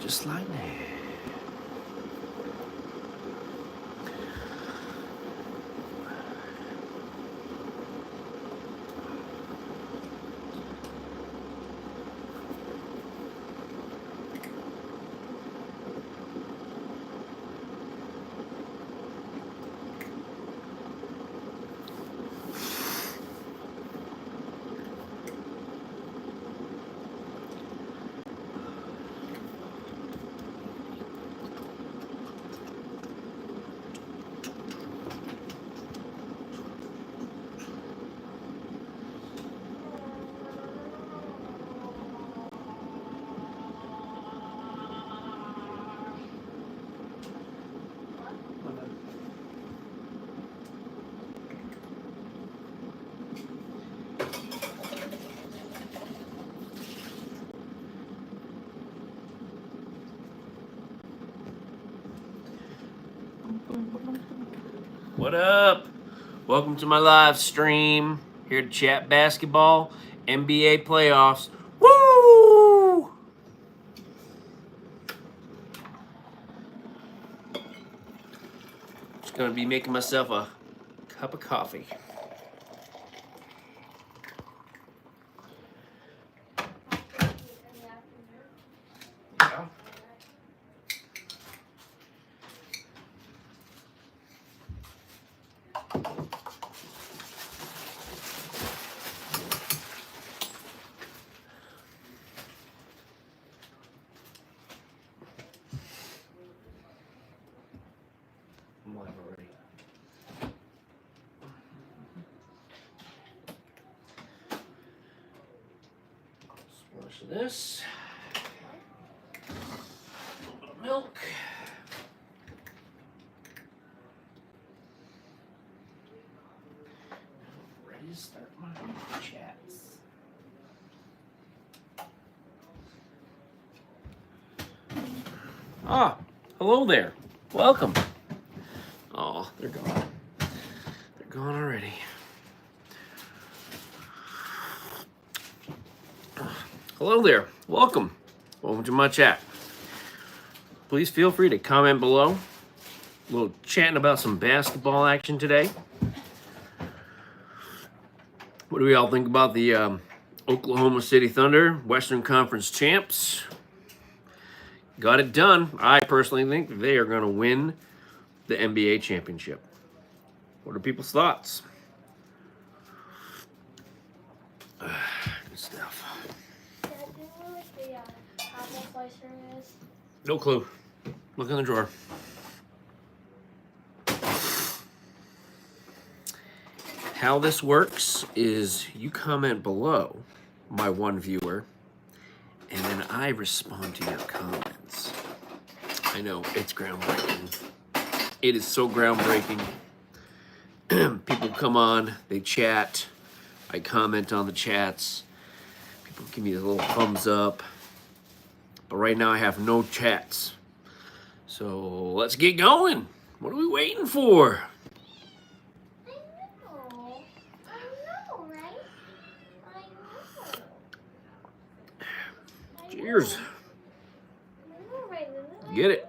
Just like that. What up? Welcome to my live stream. Here to chat basketball, NBA playoffs. Woo! Just gonna be making myself a cup of coffee. Yeah. I'm live already. Splash of this. A little bit of milk. Ready to start my chats. Ah, hello there. Welcome. Oh, they're gone. They're gone already. Hello there. Welcome. Welcome to my chat. Please feel free to comment below. A little chatting about some basketball action today. What do we all think about the Oklahoma City Thunder, Western Conference champs? Got it done. I personally think that they are going to win the NBA championship. What are people's thoughts? Good stuff. Dad, do you know what the apple slicer is? No clue. Look in the drawer. How this works is you comment below, my one viewer, and then I respond to your comments. I know, it's groundbreaking. It is so groundbreaking. People come on, they chat, I comment on the chats, people give me a little thumbs up, but right now I have no chats. So let's get going. What are we waiting for? I know, right? I know. Cheers. I know, right? Get it.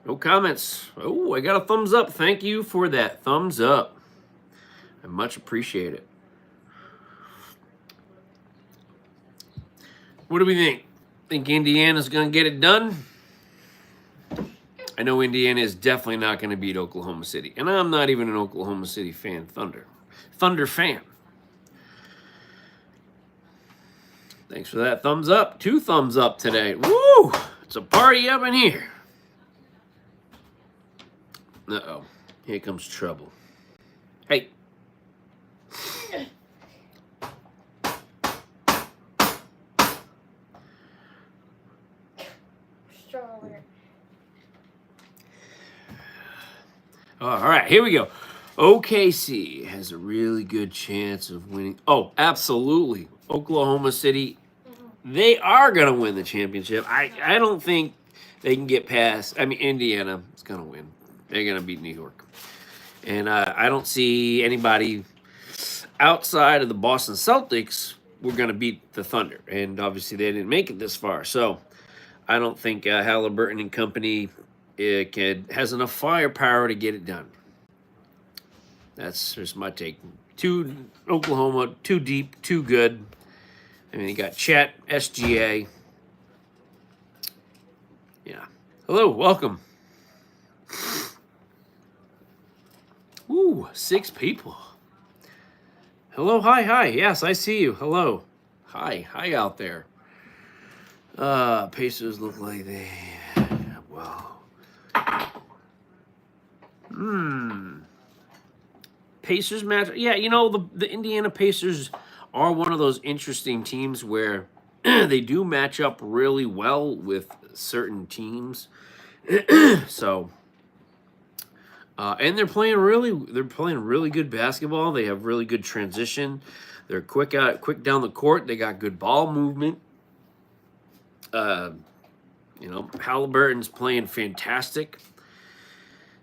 No comments. Oh, I got a thumbs up. Thank you for that thumbs up. I much appreciate it. What do we think? Think Indiana's going to get it done? I know Indiana is definitely not going to beat Oklahoma City. And I'm not even an Oklahoma City fan, Thunder fan. Thanks for that thumbs up. 2 thumbs up today. Woo! It's a party up in here. Uh-oh. Here comes trouble. Hey. Stroller. All right, here we go. OKC has a really good chance of winning. Oh, absolutely. Oklahoma City, they are going to win the championship. I don't think they can get past. I mean, Indiana is going to win. They're going to beat New York. And I don't see anybody outside of the Boston Celtics. We're going to beat the Thunder. And obviously, they didn't make it this far. So I don't think Halliburton and company has enough firepower to get it done. That's just my take. Oklahoma, too deep, too good. I mean, you got Chet, SGA. Yeah. Hello, welcome. Ooh, 6 people. Hello, hi. Yes, I see you. Hello. Hi out there. Pacers look like they. Wow. Pacers match. Yeah, the Indiana Pacers are one of those interesting teams where they do match up really well with certain teams. So, and they're playing really good basketball. They have really good transition. They're quick down the court. They got good ball movement. Halliburton's playing fantastic.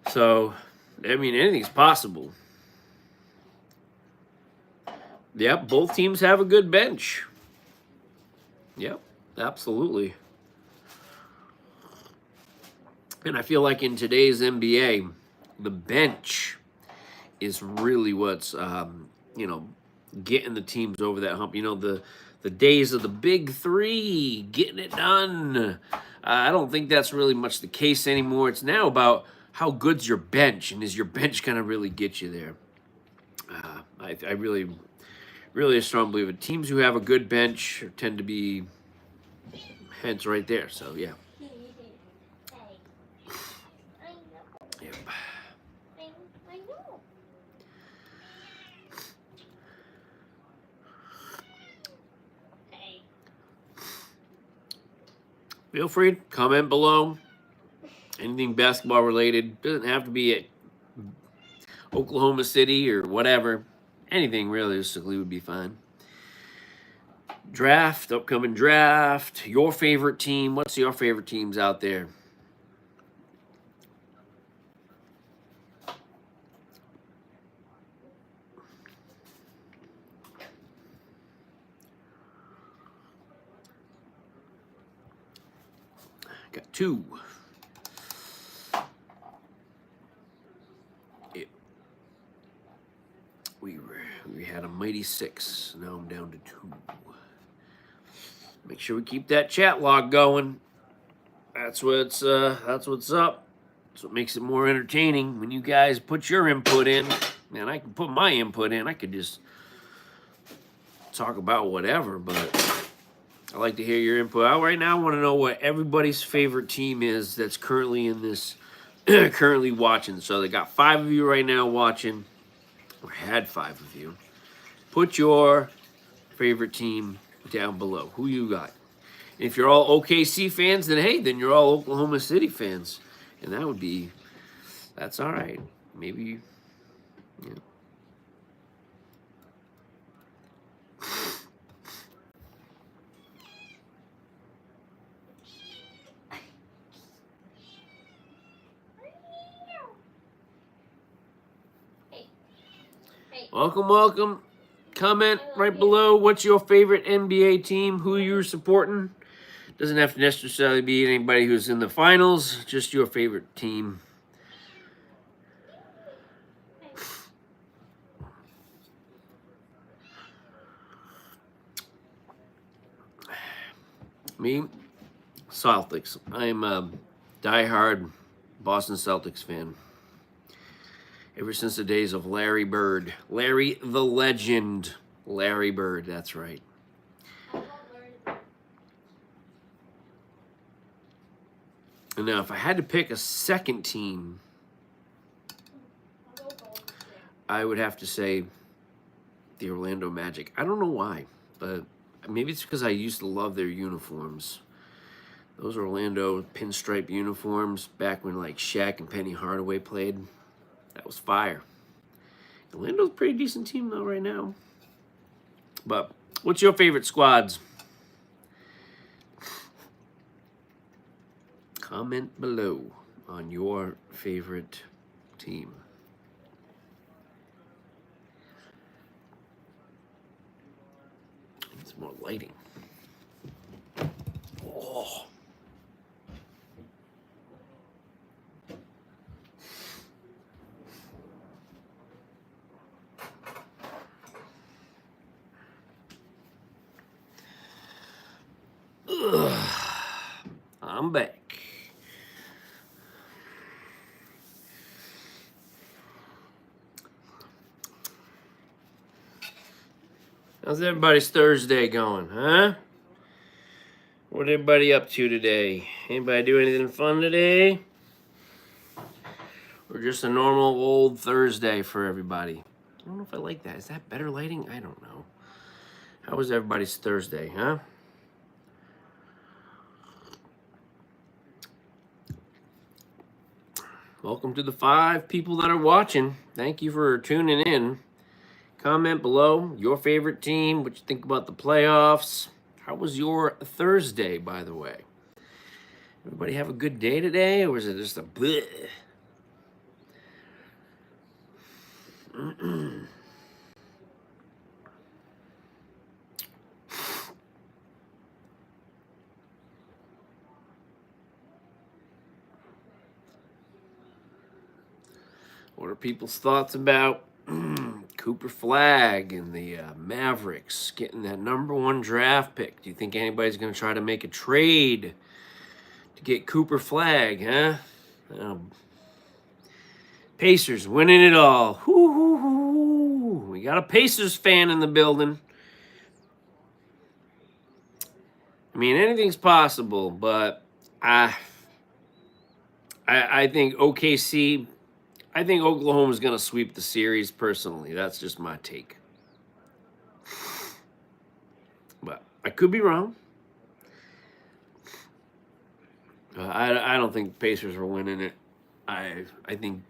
So, I mean, anything's possible. Yep, both teams have a good bench. Yep, absolutely. And I feel like in today's NBA, the bench is really what's getting the teams over that hump. The days of the big three, getting it done. I don't think that's really much the case anymore. It's now about how good's your bench, and is your bench going to really get you there? I really a strong believer. Teams who have a good bench tend to be heads right there. So, yeah. Yep. I know. Feel free to comment below. Anything basketball related. Doesn't have to be at Oklahoma City or whatever. Anything realistically would be fine. Upcoming draft. Your favorite team. What's your favorite teams out there? Got 2. We had a mighty 6. Now I'm down to 2. Make sure we keep that chat log going. That's what's up. That's what makes it more entertaining when you guys put your input in. Man, I can put my input in. I could just talk about whatever, but I like to hear your input. Right now, I want to know what everybody's favorite team is that's currently in this, currently watching. So they got 5 of you right now watching, or had 5 of you. Put your favorite team down below. Who you got? If you're all OKC fans, then you're all Oklahoma City fans. And that's all right. Maybe, yeah. Welcome. Comment right below. What's your favorite NBA team? Who you're supporting? Doesn't have to necessarily be anybody who's in the finals. Just your favorite team. Me, Celtics. I'm a diehard Boston Celtics fan. Ever since the days of Larry Bird. Larry the Legend. Larry Bird, that's right. And now, if I had to pick a second team, I would have to say the Orlando Magic. I don't know why, but maybe it's because I used to love their uniforms. Those Orlando pinstripe uniforms back when like Shaq and Penny Hardaway played. That was fire. Orlando's a pretty decent team though right now. But what's your favorite squads? Comment below on your favorite team. It's more lighting. Oh. I'm back. How's everybody's Thursday going, huh? What everybody up to today? Anybody do anything fun today? Or just a normal old Thursday for everybody? I don't know if I like that. Is that better lighting? I don't know. How was everybody's Thursday, huh? Welcome to the 5 people that are watching. Thank you for tuning in. Comment below your favorite team, what you think about the playoffs. How was your Thursday, by the way? Everybody have a good day today, or was it just a bleh? What are people's thoughts about Cooper Flag and the Mavericks getting that #1 draft pick? Do you think anybody's going to try to make a trade to get Cooper Flag, huh? Pacers winning it all. Hoo, hoo, hoo. We got a Pacers fan in the building. I mean, anything's possible, but I think OKC, I think Oklahoma's going to sweep the series personally. That's just my take. But I could be wrong. I don't think Pacers are winning it. I think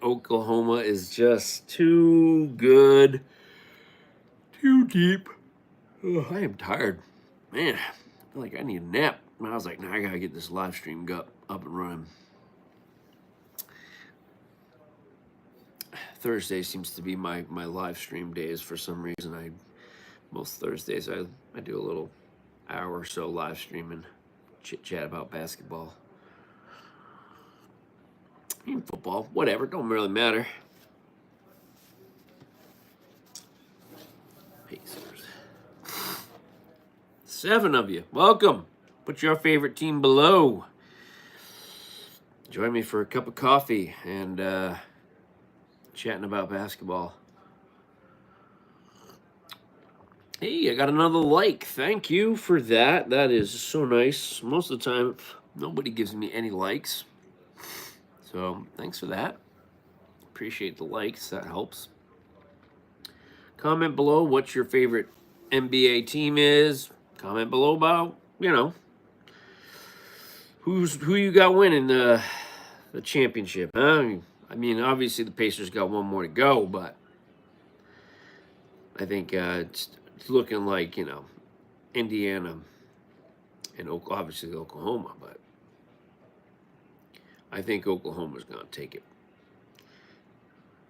Oklahoma is just too good, too deep. Oh, I am tired, man. I feel like I need a nap. And I was like, nah, I gotta get this live stream up and running. Thursday seems to be my live stream days for some reason. Most Thursdays I do a little hour or so live streaming, chit chat about basketball, even football, whatever. Don't really matter. Pacers. 7 of you, welcome. Put your favorite team below. Join me for a cup of coffee and chatting about basketball. Hey, I got another like. Thank you for that. That is so nice. Most of the time, nobody gives me any likes. So, thanks for that. Appreciate the likes. That helps. Comment below what your favorite NBA team is. Comment below about, who you got winning the championship, huh? I mean, obviously the Pacers got one more to go, but I think it's looking like, Indiana and obviously Oklahoma, but I think Oklahoma's going to take it.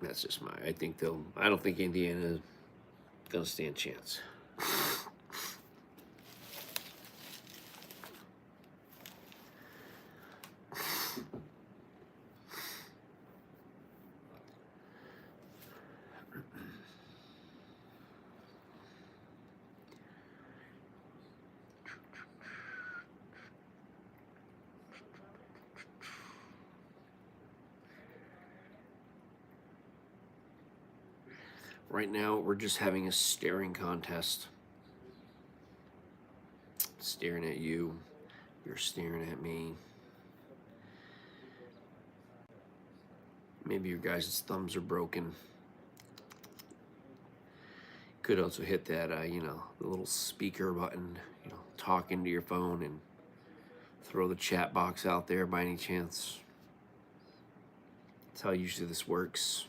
That's just I don't think Indiana's going to stand a chance. Right now, we're just having a staring contest. Staring at you. You're staring at me. Maybe your guys' thumbs are broken. Could also hit that, the little speaker button, talk into your phone and throw the chat box out there by any chance. That's how usually this works.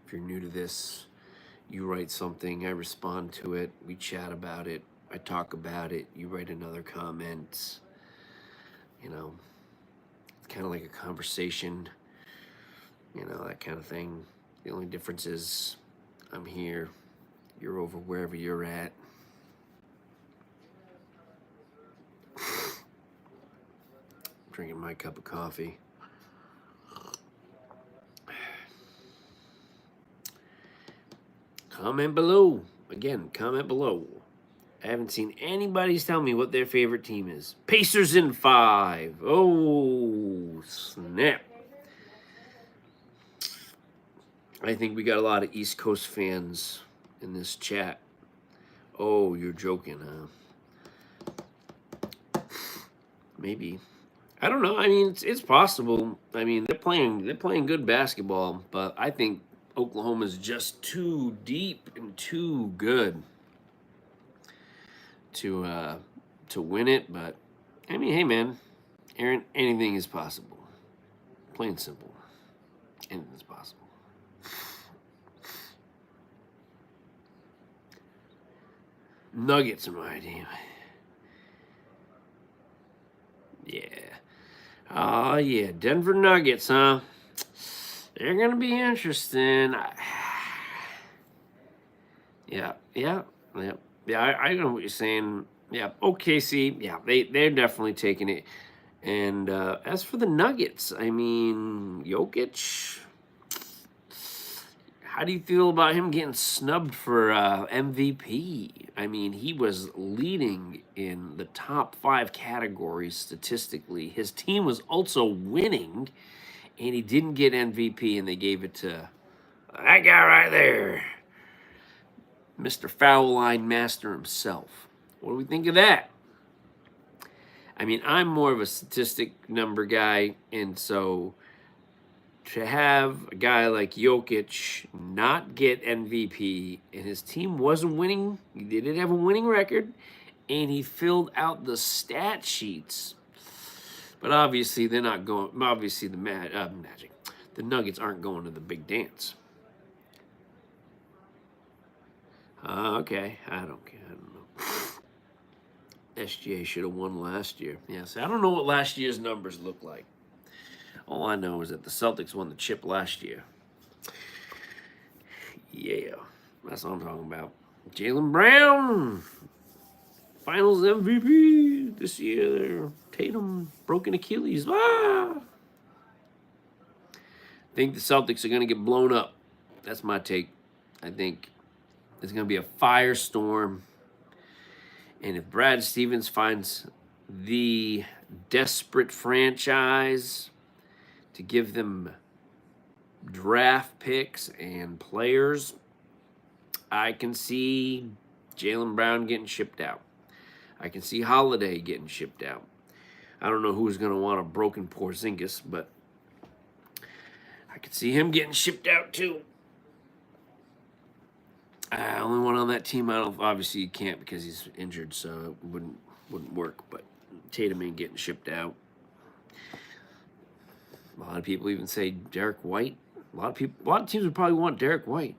If you're new to this, you write something, I respond to it, we chat about it, I talk about it, you write another comment. It's kind of like a conversation, that kind of thing. The only difference is I'm here, you're over wherever you're at. Drinking my cup of coffee. Comment below. Again, comment below. I haven't seen anybody's tell me what their favorite team is. Pacers in 5. Oh, snap. I think we got a lot of East Coast fans in this chat. Oh, you're joking, huh? Maybe. I don't know. I mean, it's possible. I mean, they're playing good basketball, but I think Oklahoma's just too deep and too good to win it. But I mean, hey, man, Aaron, anything is possible. Plain simple, anything's possible. Nuggets are my team. Yeah. Oh, yeah. Denver Nuggets, huh? They're going to be interesting. Yeah. Yeah, I know what you're saying. Yeah, OKC. Yeah, they're definitely taking it. And as for the Nuggets, I mean, Jokic, how do you feel about him getting snubbed for MVP? I mean, he was leading in the top 5 categories statistically. His team was also winning, and he didn't get MVP, and they gave it to that guy right there, Mr. Foul Line Master himself. What do we think of that? I mean, I'm more of a statistic number guy, and so to have a guy like Jokic not get MVP and his team wasn't winning, he didn't have a winning record, and he filled out the stat sheets. But obviously, they're not going. Obviously, the Nuggets aren't going to the big dance. Okay, I don't care. I don't know. SGA should have won last year. Yes, I don't know what last year's numbers look like. All I know is that the Celtics won the chip last year. Yeah, that's what I'm talking about. Jaylen Brown, Finals MVP this year. Tatum, broken Achilles. I think the Celtics are going to get blown up. That's my take. I think it's going to be a firestorm. And if Brad Stevens finds the desperate franchise to give them draft picks and players, I can see Jaylen Brown getting shipped out. I can see Holiday getting shipped out. I don't know who's going to want a broken Porzingis, but I could see him getting shipped out too. Only one on that team, obviously you can't because he's injured, so it wouldn't work. But Tatum ain't getting shipped out. A lot of people even say Derek White. A lot of teams would probably want Derek White,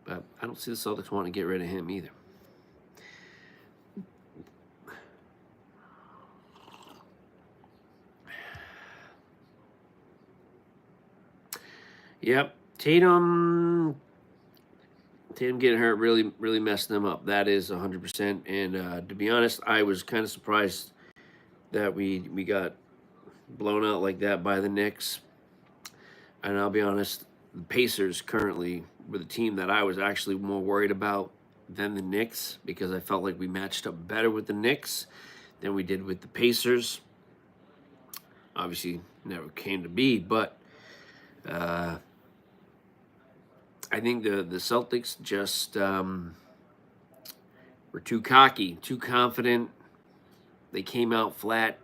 but I don't see the Celtics wanting to get rid of him either. Yep, Tatum getting hurt really messed them up. That is 100%. And to be honest, I was kind of surprised that we got blown out like that by the Knicks. And I'll be honest, the Pacers currently were the team that I was actually more worried about than the Knicks because I felt like we matched up better with the Knicks than we did with the Pacers. Obviously, never came to be, but I think the Celtics just were too cocky, too confident. They came out flat,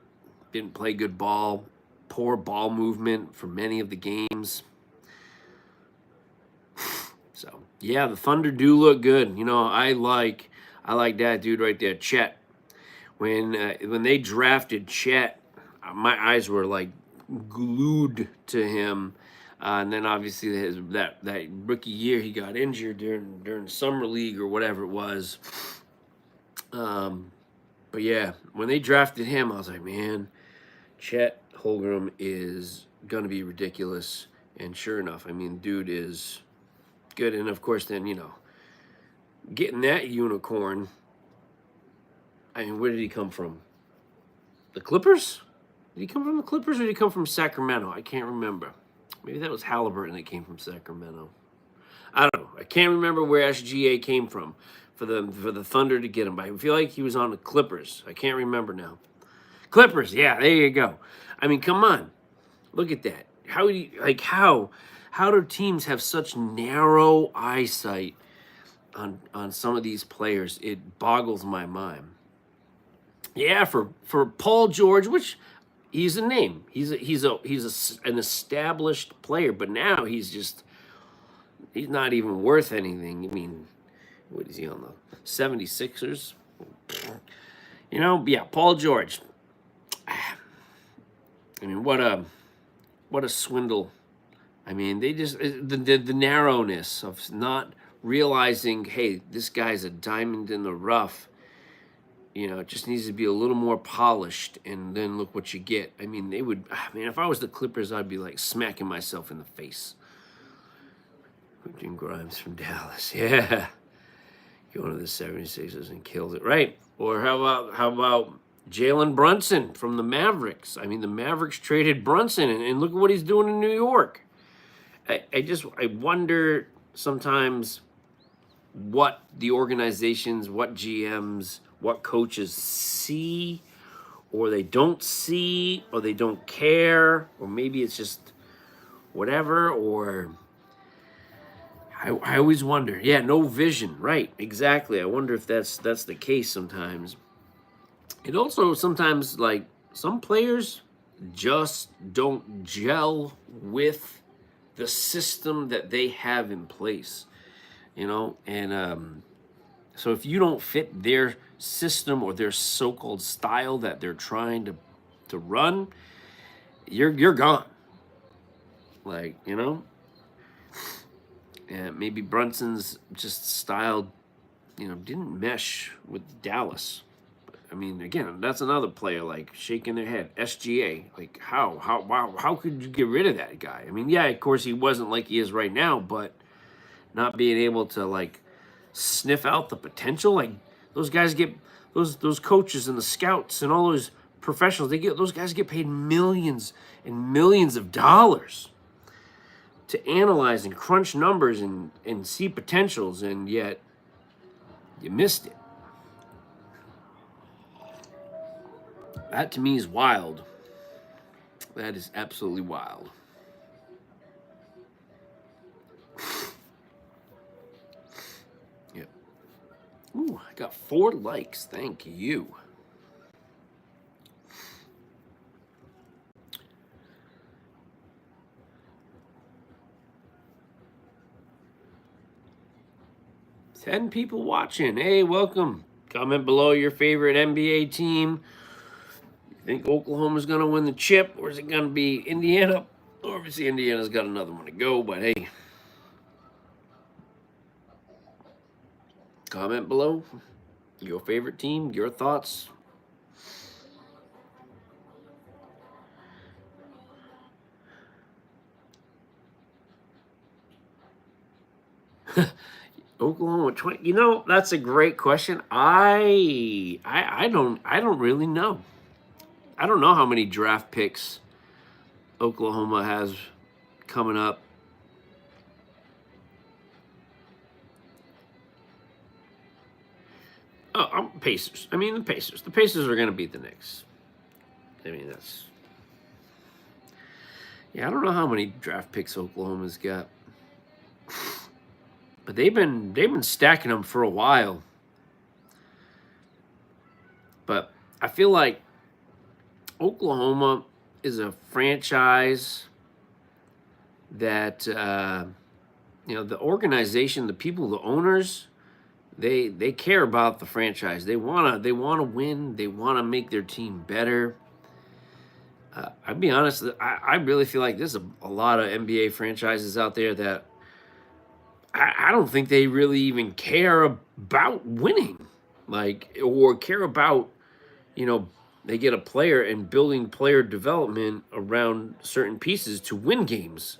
didn't play good ball, poor ball movement for many of the games. So, yeah, the Thunder do look good. You know, I like that dude right there, Chet. When they drafted Chet, my eyes were like glued to him. And then obviously that rookie year he got injured during summer league or whatever it was. But yeah, when they drafted him, I was like, man, Chet Holmgren is gonna be ridiculous. And sure enough, I mean, dude is good. And of course, then getting that unicorn. I mean, where did he come from? The Clippers? Did he come from the Clippers or did he come from Sacramento? I can't remember. Maybe that was Halliburton that came from Sacramento. I don't know. I can't remember where SGA came from. for the Thunder to get him. But I feel like he was on the Clippers. I can't remember now. Clippers, yeah, there you go. I mean, come on, look at that. How do you how do teams have such narrow eyesight on some of these players? It boggles my mind. Yeah, for Paul George, which he's a name. He's an established player, but now he's not even worth anything. I mean, what is he on the 76ers? You know, yeah, Paul George. I mean, what a swindle. I mean, they just the narrowness of not realizing, hey, this guy's a diamond in the rough. You know, it just needs to be a little more polished, and then look what you get. I mean, if I was the Clippers, I'd be like smacking myself in the face. Quentin Grimes from Dallas, yeah, going to the 76ers and kills it, right? Or how about Jalen Brunson from the Mavericks? I mean, the Mavericks traded Brunson, and look at what he's doing in New York. I wonder sometimes what the organizations, what GMs, what coaches see, or they don't see, or they don't care, or maybe it's just whatever, or I always wonder. Yeah, no vision, right, exactly. I wonder if that's the case sometimes. And also sometimes, like, some players just don't gel with the system that they have in place, you know? And so if you don't fit their system or their so-called style that they're trying to run, you're gone. Like, you know? And maybe Brunson's just style, you know, didn't mesh with Dallas. I mean, again, that's another player like shaking their head. SGA, like how could you get rid of that guy? I mean, yeah, of course he wasn't like he is right now, but not being able to like sniff out the potential, like those guys get those coaches and the scouts and all those professionals, those guys get paid millions and millions of dollars to analyze and crunch numbers and see potentials, and yet you missed it. That to me is wild. That is absolutely wild. Yep. Ooh, I got 4 likes. Thank you. Ten people watching. Hey, welcome. Comment below your favorite NBA team. Think Oklahoma's going to win the chip, or is it going to be Indiana? Obviously, Indiana's got another one to go, but hey. Comment below your favorite team, your thoughts. Oklahoma 20. You know, that's a great question. I don't really know. I don't know how many draft picks Oklahoma has coming up. Oh, Pacers. I mean, the Pacers. The Pacers are going to beat the Knicks. I mean, that's... Yeah, I don't know how many draft picks Oklahoma's got. But they've been stacking them for a while. But I feel like Oklahoma is a franchise that you know, the organization, the people, the owners, they care about the franchise. They wanna win. They wanna make their team better. I'll be honest. I really feel like there's a lot of NBA franchises out there that I don't think they really even care about winning, like, or care about, you know, they get a player and building player development around certain pieces to win games.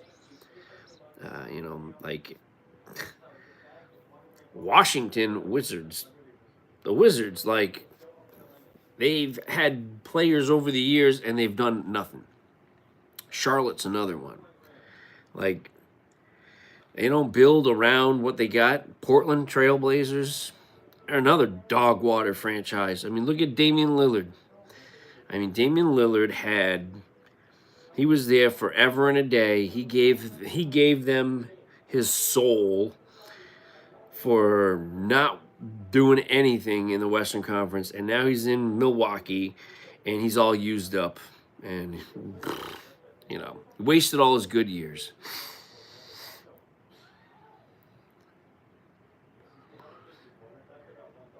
You know, like Washington Wizards. The Wizards, like, they've had players over the years and they've done nothing. Charlotte's another one. Like, they don't build around what they got. Portland Trailblazers. They're another dog water franchise. I mean, look at Damian Lillard. I mean, Damian Lillard he was there forever and a day. He gave them his soul for not doing anything in the Western Conference, and now he's in Milwaukee, and he's all used up, and wasted all his good years.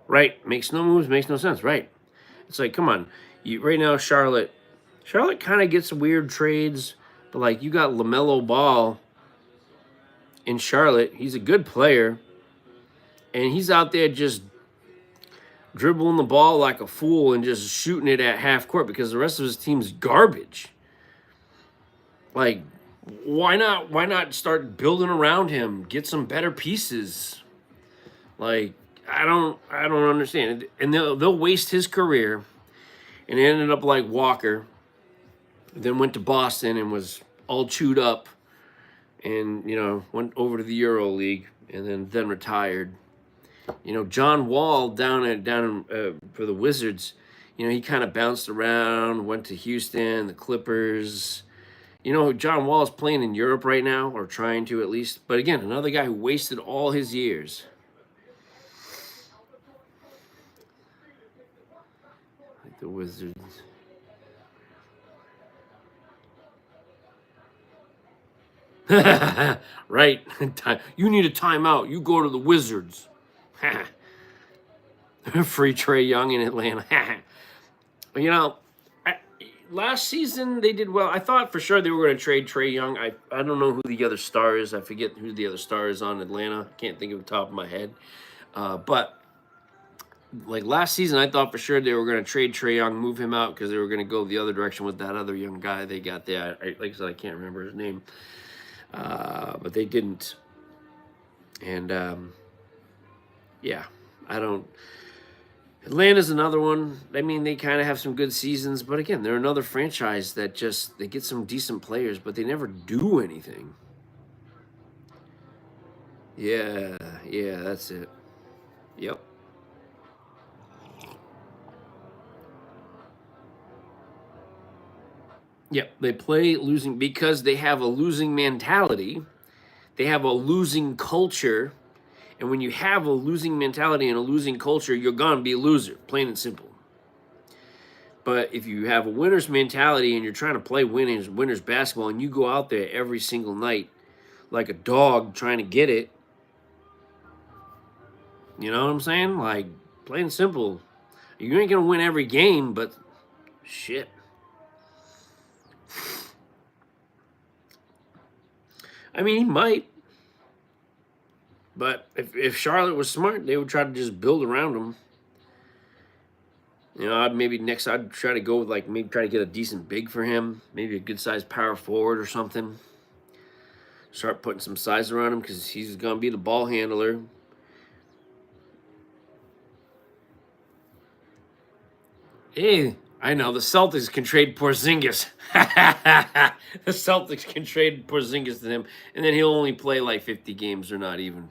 Right, makes no moves, makes no sense. Right, it's like, come on, right now Charlotte kind of gets weird trades, but like you got LaMelo Ball in Charlotte. He's a good player, and he's out there just dribbling the ball like a fool and just shooting it at half court because the rest of his team's garbage. Like, why not start building around him? Get some better pieces. Like, I don't understand. And they'll waste his career, and it ended up like Walker. Then went to Boston and was all chewed up, and went over to the Euroleague and then retired. John Wall down for the Wizards, he kind of bounced around, went to Houston, the Clippers. John Wall is playing in Europe right now, or trying to at least. But again, another guy who wasted all his years. Like the Wizards. Right. You need a timeout. You go to the Wizards. Free Trae Young in Atlanta. Last season they did well. I thought for sure they were going to trade Trae Young. I don't know who the other star is. I forget who the other star is on Atlanta. Can't think of the top of my head. But like last season, I thought for sure they were going to trade Trae Young, move him out because they were going to go the other direction with that other young guy they got there. Like I said, I can't remember his name. But they didn't. And yeah, I don't. Atlanta's another one. I mean, they kind of have some good seasons, but again, they're another franchise that they get some decent players, but they never do anything. Yeah, that's it. Yep. Yep, they play losing because they have a losing mentality. They have a losing culture. And when you have a losing mentality and a losing culture, you're going to be a loser, plain and simple. But if you have a winner's mentality and you're trying to play winners basketball, and you go out there every single night like a dog trying to get it, you know what I'm saying? Like, plain and simple. You ain't going to win every game, but shit. I mean, he might. But if Charlotte was smart, they would try to just build around him. I'd try to go with maybe try to get a decent big for him, maybe a good sized power forward or something. Start putting some size around him because he's gonna be the ball handler. Hey, I know the Celtics can trade Porzingis. The Celtics can trade Porzingis to him, and then he'll only play like 50 games or not even.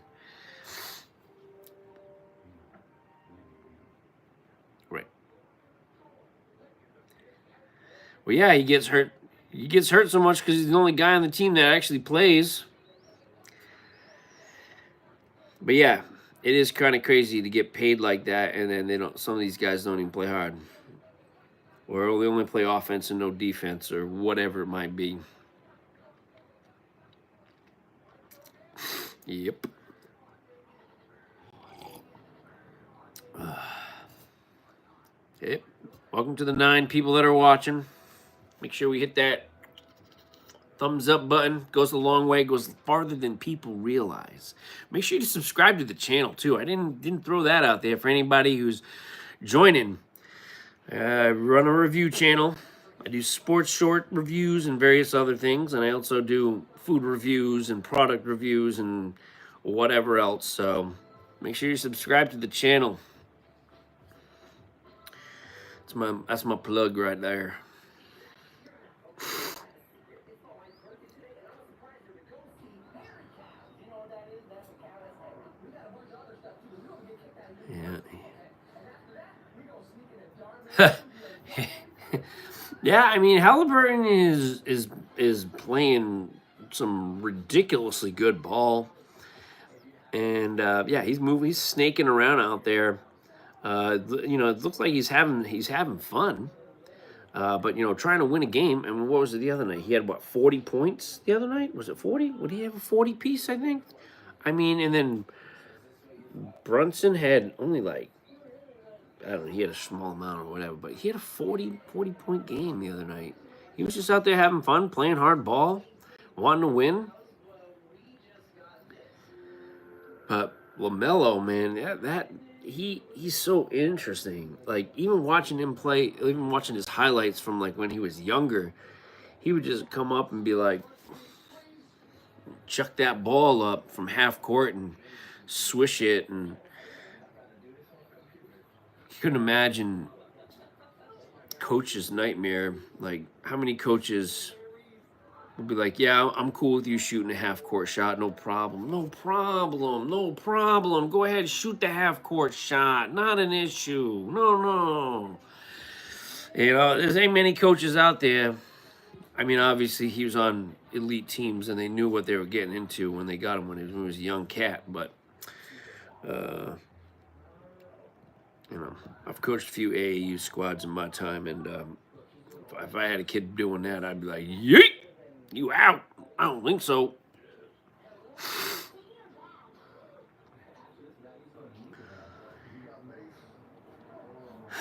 Right. Well, yeah, he gets hurt. He gets hurt so much because he's the only guy on the team that actually plays. But yeah, it is kind of crazy to get paid like that, and then some of these guys don't even play hard. Or they only play offense and no defense, or whatever it might be. Yep. Yep. Welcome to the 9 people that are watching. Make sure we hit that thumbs up button. Goes a long way. Goes farther than people realize. Make sure you subscribe to the channel too. I didn't throw that out there for anybody who's joining. I run a review channel. I do sports short reviews and various other things, and I also do food reviews and product reviews and whatever else. So make sure you subscribe to the channel. That's my plug right there. Yeah, Yeah, I mean Halliburton is playing some ridiculously good ball, and yeah, he's snaking around out there. It looks like he's having fun. But trying to win a game. And what was it the other night? He had what 40 points the other night? Was it 40? Would he have a 40 piece? I think. I mean, and then Brunson had only like I don't know. He had a small amount or whatever, but he had a 40 point game the other night. He was just out there having fun, playing hard ball, wanting to win. But LaMelo, man, he's so interesting. Like even watching him play, even watching his highlights from like when he was younger, he would just come up and be like, chuck that ball up from half court and swish it, and you couldn't imagine coach's nightmare. Like how many coaches would be like, yeah, I'm cool with you shooting a half court shot, no problem, no problem, no problem. Go ahead, shoot the half court shot, not an issue. No. There's ain't many coaches out there. I mean, obviously he was on elite teams and they knew what they were getting into when they got him when he was a young cat. But I've coached a few AAU squads in my time, and if I had a kid doing that, I'd be like, yeet, you out. I don't think so.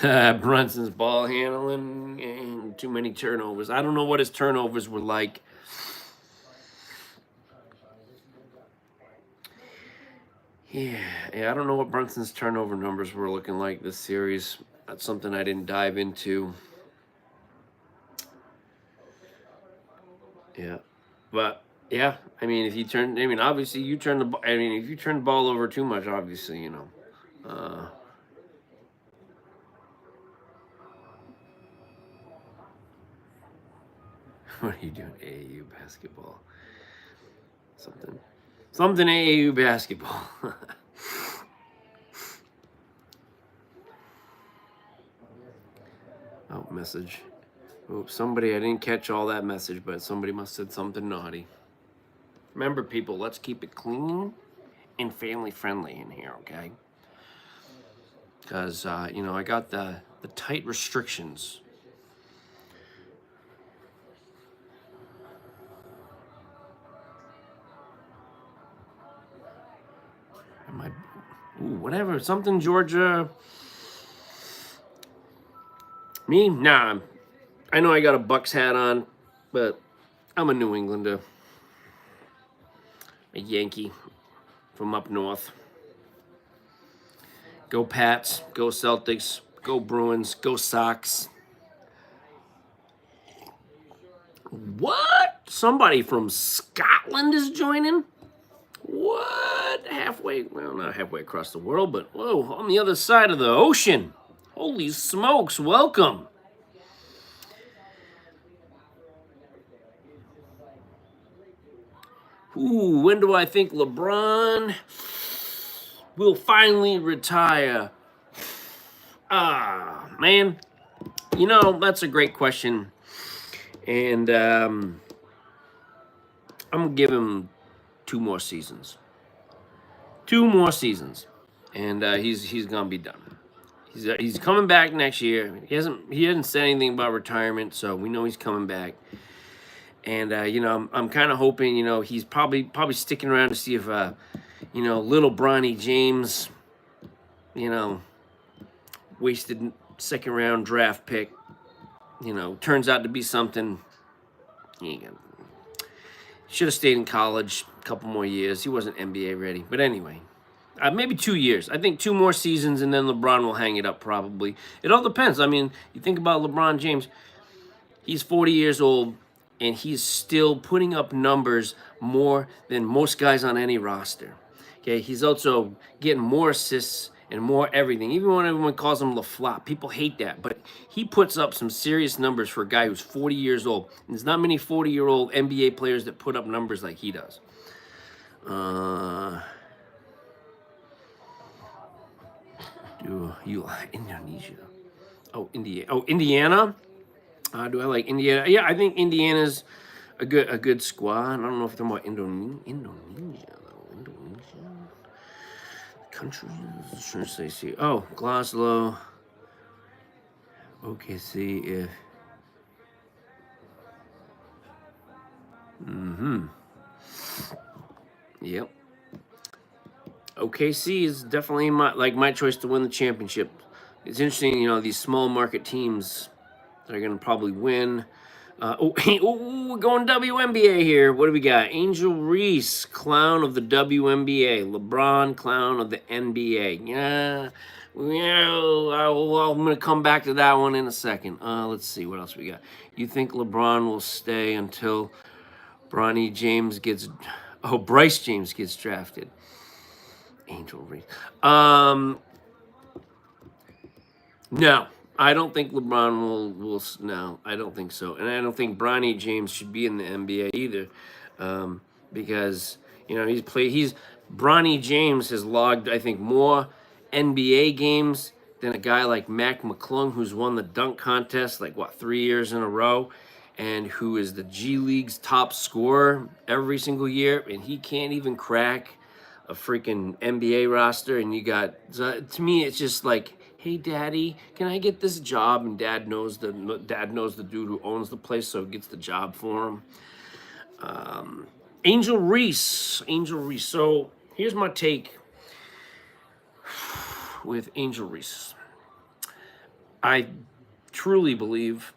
Brunson's ball handling and too many turnovers. I don't know what his turnovers were like. Yeah, I don't know what Brunson's turnover numbers were looking like this series. That's something I didn't dive into. Yeah, but yeah, I mean, obviously you turn the. I mean, if you turn the ball over too much, obviously, what are you doing? AAU basketball. Something AAU basketball. Oh, message. Oops, I didn't catch all that message, but somebody must have said something naughty. Remember, people, let's keep it clean and family friendly in here, okay? Because, I got the tight restrictions. Whatever, something Georgia. Me? Nah. I know I got a Bucks hat on, but I'm a New Englander. A Yankee from up north. Go Pats, go Celtics, go Bruins, go Sox. What? Somebody from Scotland is joining? What? Well, not halfway across the world, but whoa, on the other side of the ocean. Holy smokes, welcome. When do I think LeBron will finally retire? Man, that's a great question. And I'm going to give him 2 more seasons. 2 more seasons. And he's going to be done. He's coming back next year. He hasn't said anything about retirement, so we know he's coming back. And I'm kind of hoping he's probably sticking around to see if little Bronny James wasted 2nd round draft pick turns out to be something. Should have stayed in college a couple more years. He wasn't NBA ready, but anyway. Maybe 2 years. I think 2 more seasons, and then LeBron will hang it up probably. It all depends. I mean, you think about LeBron James. He's 40 years old, and he's still putting up numbers more than most guys on any roster. Okay, he's also getting more assists and more everything. Even when everyone calls him LaFlop, people hate that. But he puts up some serious numbers for a guy who's 40 years old. And there's not many 40-year-old NBA players that put up numbers like he does. You like Indonesia? Oh, Indiana. Oh, Indiana. Do I like Indiana? Yeah, I think Indiana's a good squad. I don't know if they're about Indonesia though. Indonesia countries. Sure, say see. Oh, Glasgow. OKC. If. Mm-hmm. Yep. OKC is definitely my choice to win the championship. It's interesting, these small market teams that are going to probably win. We're going WNBA here. What do we got? Angel Reese, clown of the WNBA. LeBron, clown of the NBA. Yeah, I'm going to come back to that one in a second. Let's see what else we got. You think LeBron will stay until Bronny James gets... Oh, Bryce James gets drafted. Angel Reese. No, I don't think LeBron will. No, I don't think so, and I don't think Bronny James should be in the NBA either, because He's Bronny James has logged, I think, more NBA games than a guy like Mac McClung, who's won the dunk contest like 3 years in a row, and who is the G League's top scorer every single year, and he can't even crack a freaking NBA roster. And you got, to me, it's just like, hey, daddy, can I get this job? And dad knows the dude who owns the place, so gets the job for him. Angel Reese. So here's my take with Angel Reese. I truly believe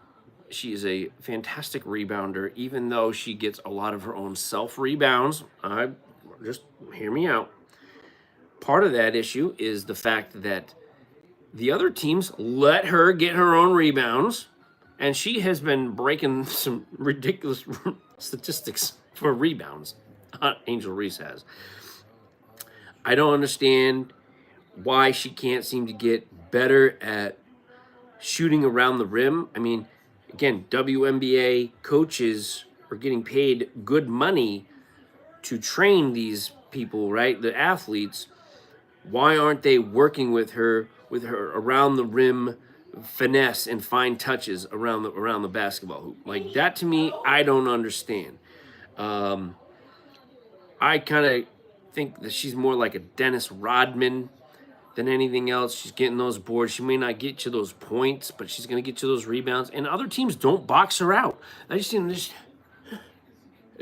she is a fantastic rebounder, even though she gets a lot of her own self rebounds. Just hear me out. Part of that issue is the fact that the other teams let her get her own rebounds, and she has been breaking some ridiculous statistics for rebounds. Angel Reese has. I don't understand why she can't seem to get better at shooting around the rim. I mean, again, WNBA coaches are getting paid good money to train these people, right? The athletes. Why aren't they working with her around the rim finesse and fine touches around the basketball hoop? Like that, to me, I don't understand. I kind of think that she's more like a Dennis Rodman than anything else. She's getting those boards. She may not get you those points, but she's going to get you those rebounds. And other teams don't box her out. I just see them just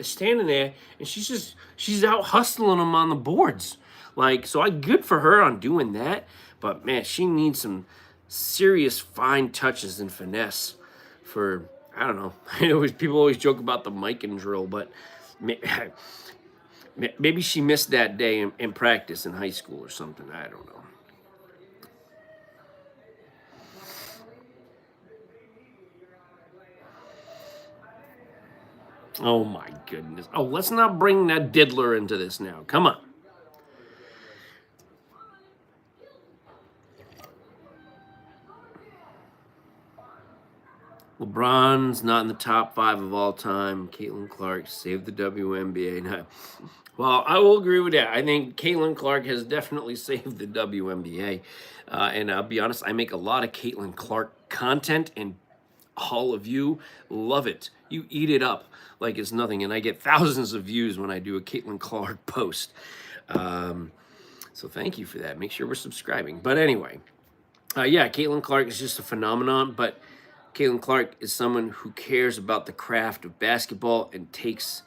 standing there, and she's out hustling them on the boards. Like, so good for her on doing that. But man, she needs some serious fine touches and finesse for, I don't know. People always joke about the mic and drill, but maybe she missed that day in practice in high school or something. I don't know. Oh my goodness. Oh, let's not bring that diddler into this now. Come on. LeBron's not in the top 5 of all time. Caitlyn Clark saved the WNBA. Well, I will agree with that. I think Caitlyn Clark has definitely saved the WNBA. And I'll be honest, I make a lot of Caitlyn Clark content, and all of you love it. You eat it up like it's nothing. And I get thousands of views when I do a Caitlyn Clark post. So thank you for that. Make sure we're subscribing. But anyway, Caitlyn Clark is just a phenomenon. But Caitlyn Clark is someone who cares about the craft of basketball and takes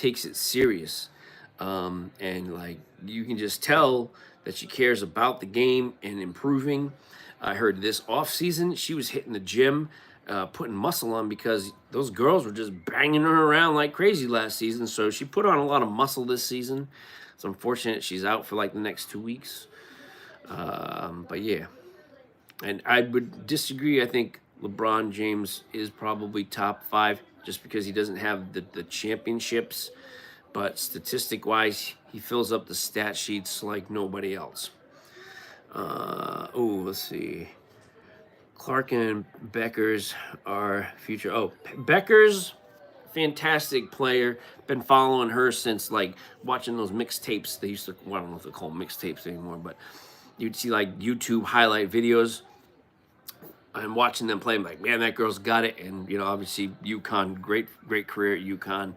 it serious. And like, you can just tell that she cares about the game and improving. I heard this off season she was hitting the gym, putting muscle on, because those girls were just banging her around like crazy last season. So she put on a lot of muscle this season. It's unfortunate she's out for like the next 2 weeks. But yeah, and I would disagree. I think LeBron James is probably top 5 just because he doesn't have the championships. But statistic-wise, he fills up the stat sheets like nobody else. Let's see. Clark and Beckers are future. Oh, Beckers, fantastic player. Been following her since, like, watching those mixtapes. They used to, well, I don't know if they call them mixtapes anymore, but you'd see, like, YouTube highlight videos. I'm watching them play. I'm like, man, that girl's got it. And, you know, obviously UConn, great career at UConn.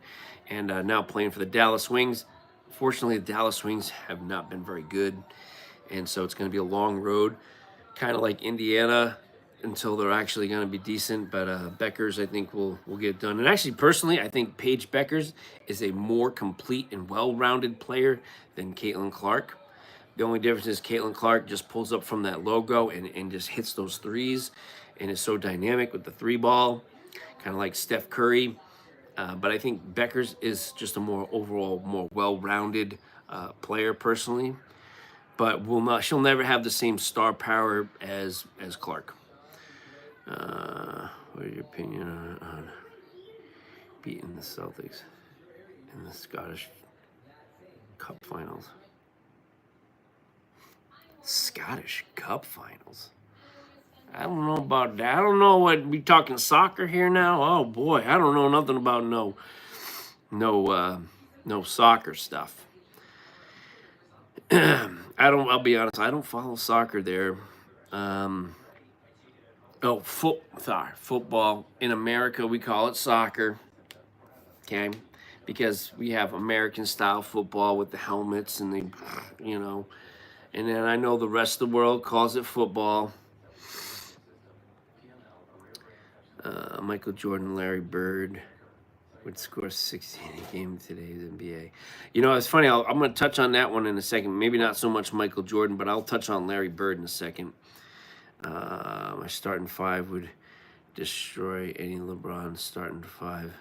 And now playing for the Dallas Wings. Fortunately, the Dallas Wings have not been very good. And so it's going to be a long road, kind of like Indiana, until they're actually going to be decent. But Beckers, I think, will get it done. And actually, personally, I think Paige Beckers is a more complete and well-rounded player than Caitlyn Clark. The only difference is Caitlyn Clark just pulls up from that logo and just hits those threes and is so dynamic with the three ball, kind of like Steph Curry. But I think Beckers is just a more overall, more well-rounded player personally. But she'll never have the same star power as Clark. What is your opinion on beating the Celtics in the Scottish Cup Finals? Scottish Cup Finals? I don't know about that. I don't know what we talking soccer here now. Oh boy, I don't know nothing about no soccer stuff. I'll be honest, I don't follow soccer there. Football. In America, we call it soccer. Okay? Because we have American style football with the helmets and the, you know. And then I know the rest of the world calls it football. Michael Jordan, Larry Bird would score 16 a game in today's NBA. You know, it's funny. I'm going to touch on that one in a second. Maybe not so much Michael Jordan, but I'll touch on Larry Bird in a second. My starting five would destroy any LeBron starting five.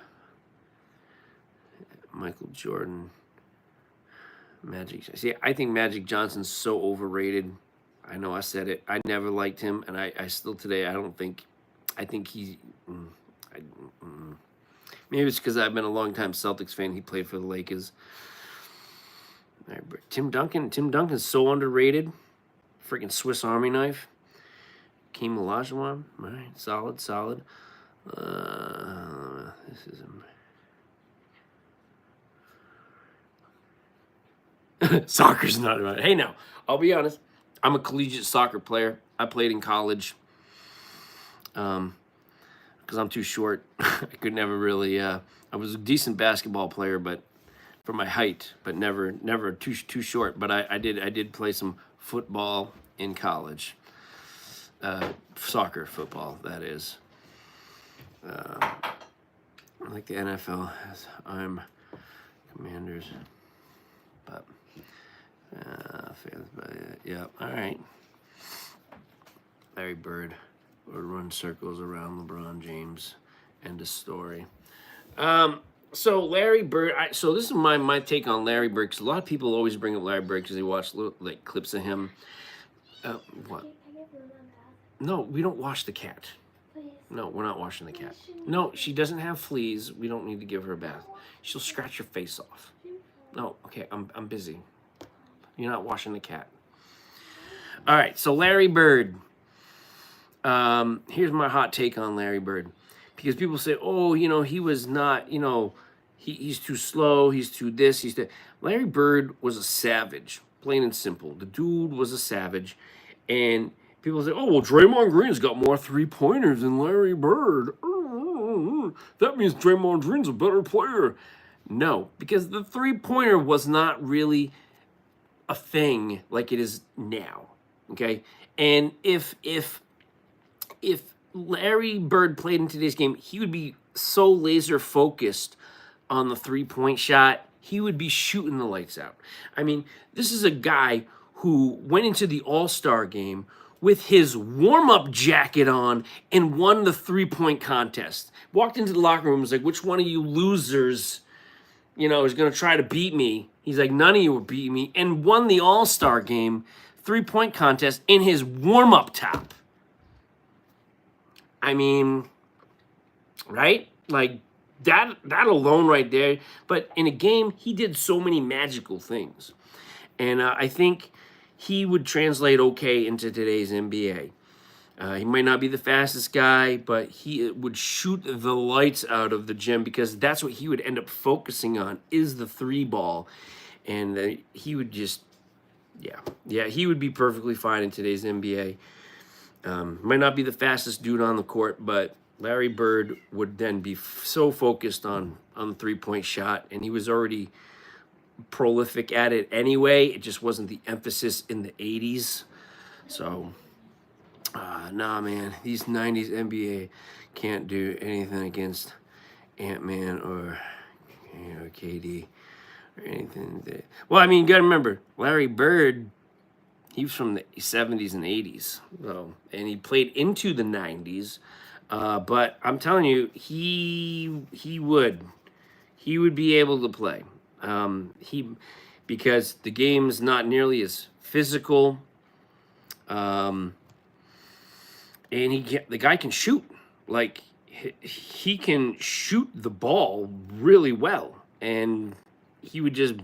Michael Jordan. Magic. See, I think Magic Johnson's so overrated. I know I said it. I never liked him, and I still today, I think he... Maybe it's because I've been a long-time Celtics fan. He played for the Lakers. All right, Tim Duncan's so underrated. Freaking Swiss Army knife. Hakeem Olajuwon. All right, solid. This is soccer's not about it. Hey, now, I'll be honest. I'm a collegiate soccer player. I played in college. Because I'm too short. I could never really. I was a decent basketball player, but for my height, but never too short. But I did play some football in college. Soccer football, that is. Like the NFL, I'm Commanders, but fans, but yeah, all right. Larry Bird would run circles around LeBron James. End of story. So Larry Bird. So this is my take on Larry Bird, because a lot of people always bring up Larry Bird because they watch like clips of him. What? No, we don't wash the cat. No, we're not washing the cat. No, she doesn't have fleas. We don't need to give her a bath. She'll scratch your face off. No, okay, I'm busy. You're not washing the cat. All right, so Larry Bird. Here's my hot take on Larry Bird. Because people say, oh, you know, he was not, you know, he's too slow, he's too this, he's that. Larry Bird was a savage, plain and simple. The dude was a savage. And people say, oh, well, Draymond Green's got more three-pointers than Larry Bird. That means Draymond Green's a better player. No, because the three-pointer was not really a thing like it is now, okay? And if Larry Bird played in today's game, he would be so laser-focused on the three-point shot, he would be shooting the lights out. I mean, this is a guy who went into the All-Star game with his warm-up jacket on and won the three-point contest. Walked into the locker room and was like, which one of you losers, you know, is going to try to beat me? He's like, none of you will beat me. And won the All-Star game three-point contest in his warm-up top. I mean, right? Like, that alone right there. But in a game, he did so many magical things. And I think he would translate okay into today's NBA. He might not be the fastest guy, but he would shoot the lights out of the gym, because that's what he would end up focusing on, is the three ball. And he would just, yeah, he would be perfectly fine in today's NBA. Might not be the fastest dude on the court, but Larry Bird would then be so focused on the 3-point shot, and he was already prolific at it anyway. It just wasn't the emphasis in the 80s. So, nah, man, these 90s NBA can't do anything against Ant-Man or KD or anything. Well, I mean, you got to remember, Larry Bird, he was from the 70s and 80s, so, and he played into the 90s. But I'm telling you, he would be able to play. Because the game's not nearly as physical. And the guy can shoot. Like, he can shoot the ball really well, and he would just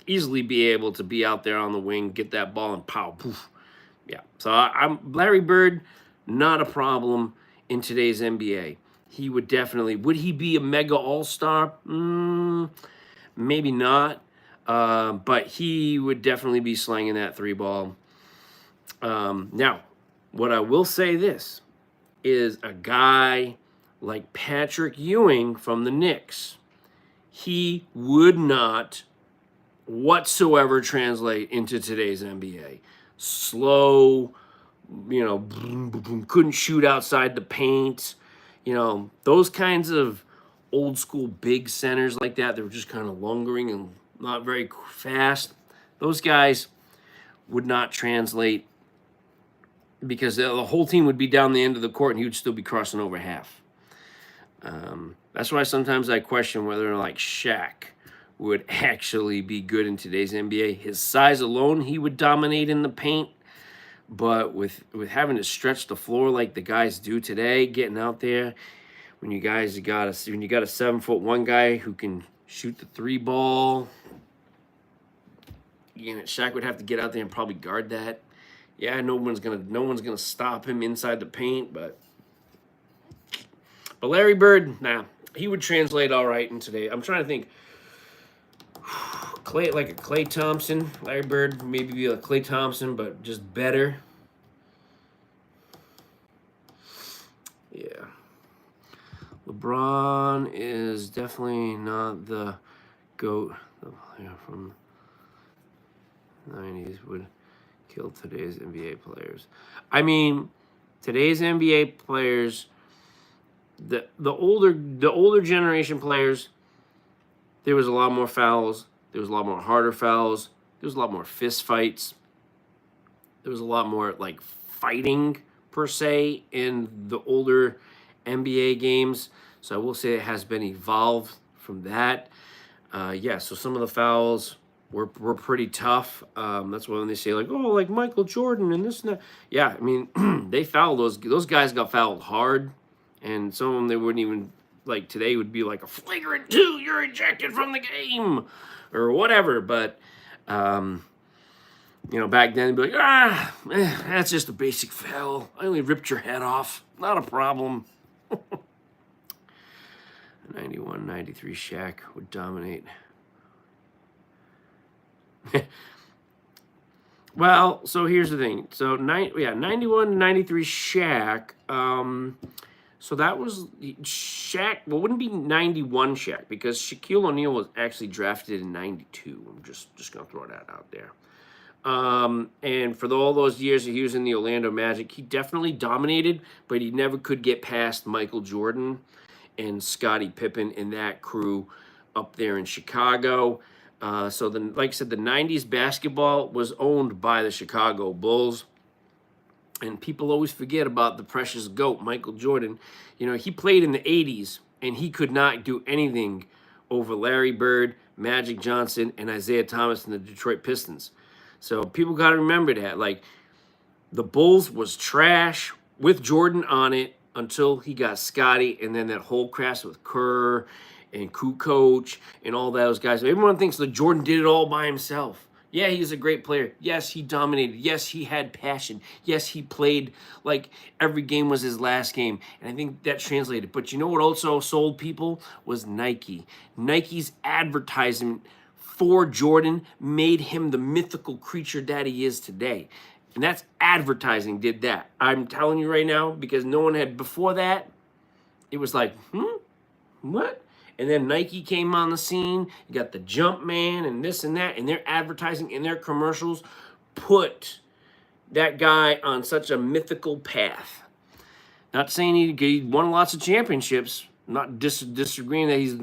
easily be able to be out there on the wing, get that ball, and pow, poof. Yeah. So I'm Larry Bird, not a problem in today's NBA. He would definitely. Would he be a mega all-star? Maybe not. But he would definitely be slanging that 3 ball. Now, what I will say this is a guy like Patrick Ewing from the Knicks, he would not whatsoever translate into today's NBA. Slow, boom, boom, boom, couldn't shoot outside the paint. Those kinds of old school big centers like that, they were just kind of lungering and not very fast. Those guys would not translate because the whole team would be down the end of the court and he would still be crossing over half. That's why sometimes I question whether like Shaq would actually be good in today's NBA. His size alone, he would dominate in the paint. But with having to stretch the floor like the guys do today, getting out there, when you got a 7'1" guy who can shoot the 3 ball, Shaq would have to get out there and probably guard that. Yeah, no one's gonna stop him inside the paint, but Larry Bird, nah, he would translate all right in today. I'm trying to think. Like a Klay Thompson. Larry Bird maybe be like Klay Thompson, but just better. Yeah. LeBron is definitely not the GOAT. The player from the 90s would kill today's NBA players. I mean, today's NBA players, the older generation players, there was a lot more fouls. There was a lot more harder fouls. There was a lot more fist fights. There was a lot more like fighting per se in the older NBA games. So I will say it has been evolved from that. So some of the fouls were pretty tough. That's when they say like, oh, like Michael Jordan and this and that. Yeah, I mean, they fouled those guys got fouled hard, and some of them they wouldn't even like today would be like a flagrant 2, you're ejected from the game or whatever. But back then they'd be like, that's just a basic foul. I only ripped your head off. Not a problem. 91, 93 Shaq would dominate. Well, so here's the thing. So 91, 93 Shaq. So that was Shaq. Well, it wouldn't be 91 Shaq because Shaquille O'Neal was actually drafted in 92. I'm just gonna throw that out there. And for all those years that he was in the Orlando Magic, he definitely dominated, but he never could get past Michael Jordan and Scottie Pippen and that crew up there in Chicago. So then, like I said, the 90s basketball was owned by the Chicago Bulls. And people always forget about the precious GOAT, Michael Jordan. He played in the 80s, and he could not do anything over Larry Bird, Magic Johnson, and Isaiah Thomas and the Detroit Pistons. So people got to remember that. Like, the Bulls was trash with Jordan on it until he got Scotty, and then that whole crash with Kerr and Kukoc and all those guys. Everyone thinks that Jordan did it all by himself. Yeah, he's a great player. Yes, he dominated. Yes, he had passion. Yes, he played like every game was his last game. And I think that translated. But you know what also sold people was Nike. Nike's advertisement for Jordan made him the mythical creature that he is today. And that's advertising did that. I'm telling you right now, because no one had before that. It was like, what? And then Nike came on the scene. You got the Jumpman and this and that, and their advertising and their commercials put that guy on such a mythical path. Not saying he won lots of championships. Not disagreeing that he's,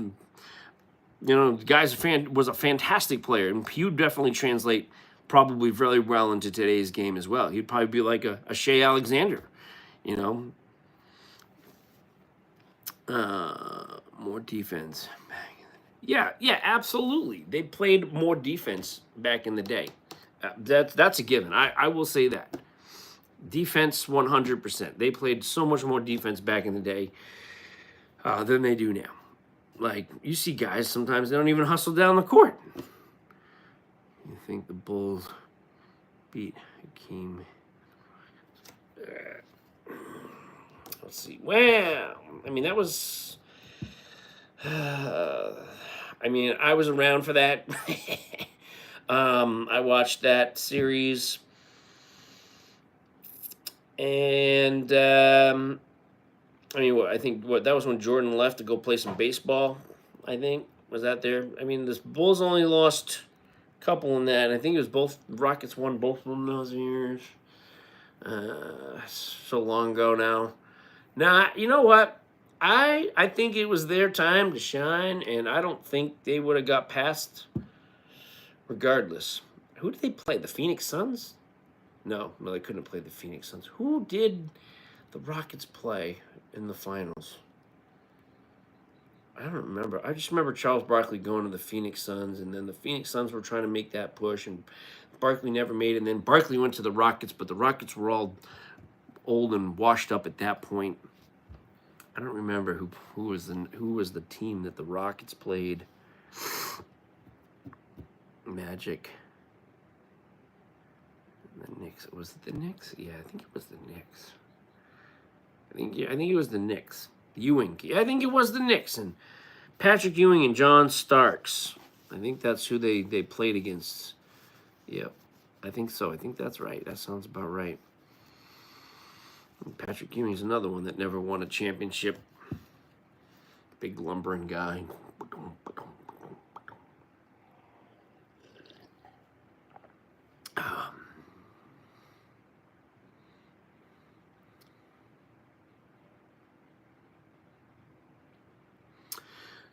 the guy's was a fantastic player, and he would definitely translate probably very well into today's game as well. He'd probably be like a Shea Alexander, more defense. Yeah, absolutely. They played more defense back in the day. That's a given. I will say that. Defense 100%. They played so much more defense back in the day than they do now. Like, you see guys, sometimes they don't even hustle down the court. You think the Bulls beat Hakeem? Let's see. Well, I mean, that was... I was around for that. I watched that series. And, I think that was when Jordan left to go play some baseball, I think. Was that there? I mean, the Bulls only lost a couple in that. I think it was both Rockets won both of them those years. So long ago now. Nah, you know what? I think it was their time to shine, and I don't think they would have got past regardless. Who did they play? The Phoenix Suns? No, they couldn't have played the Phoenix Suns. Who did the Rockets play in the finals? I don't remember. I just remember Charles Barkley going to the Phoenix Suns, and then the Phoenix Suns were trying to make that push, and Barkley never made it. And then Barkley went to the Rockets, but the Rockets were all old and washed up at that point. I don't remember who was the team that the Rockets played. Magic. The Knicks. Was it the Knicks? Yeah, I think it was the Knicks. I think it was the Knicks. Ewing. Yeah, I think it was the Knicks. And Patrick Ewing and John Starks. I think that's who they played against. Yep. I think so. I think that's right. That sounds about right. And Patrick Ewing's another one that never won a championship. Big lumbering guy.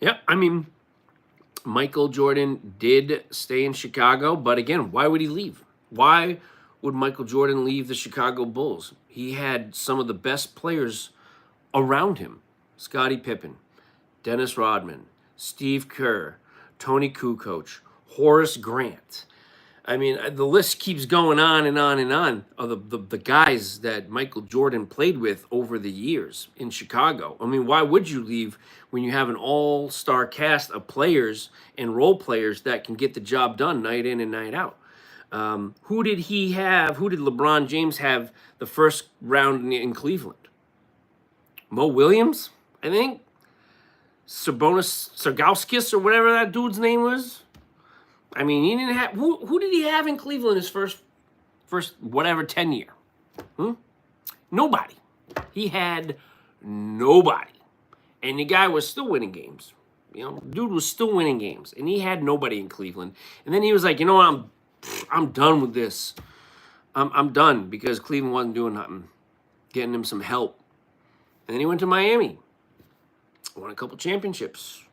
Yeah, Michael Jordan did stay in Chicago, but again, why would he leave? Why would Michael Jordan leave the Chicago Bulls? He had some of the best players around him. Scottie Pippen, Dennis Rodman, Steve Kerr, Tony Kukoc, Horace Grant. The list keeps going on and on and on of the guys that Michael Jordan played with over the years in Chicago. Why would you leave when you have an all-star cast of players and role players that can get the job done night in and night out? Who did he have? Who did LeBron James have the first round in Cleveland? Mo Williams, I think. Sabonis Sargauskas or whatever that dude's name was. He didn't have who did he have in Cleveland his first whatever 10 year? Nobody. He had nobody. And the guy was still winning games. Dude was still winning games. And he had nobody in Cleveland. And then he was like, you know what, I'm done with this. I'm done because Cleveland wasn't doing nothing. Getting him some help. And then he went to Miami. Won a couple championships.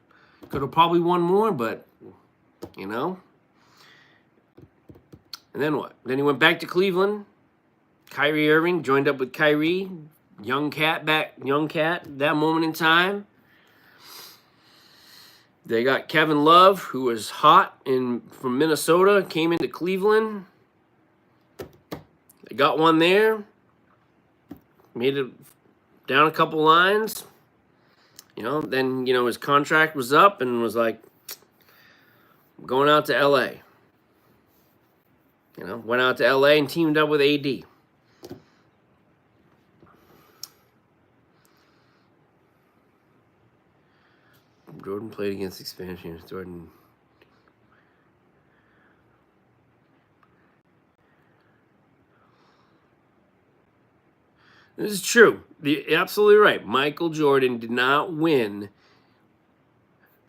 Could have probably won more, but And then what? Then he went back to Cleveland. Kyrie Irving joined up with Kyrie. Young cat, that moment in time. They got Kevin Love, who was hot from Minnesota, came into Cleveland. They got one there. Made it down a couple lines. Then, his contract was up and was like, I'm going out to L.A. Went out to L.A. and teamed up with AD. Jordan played against expansion. Jordan. This is true. Absolutely right. Michael Jordan did not win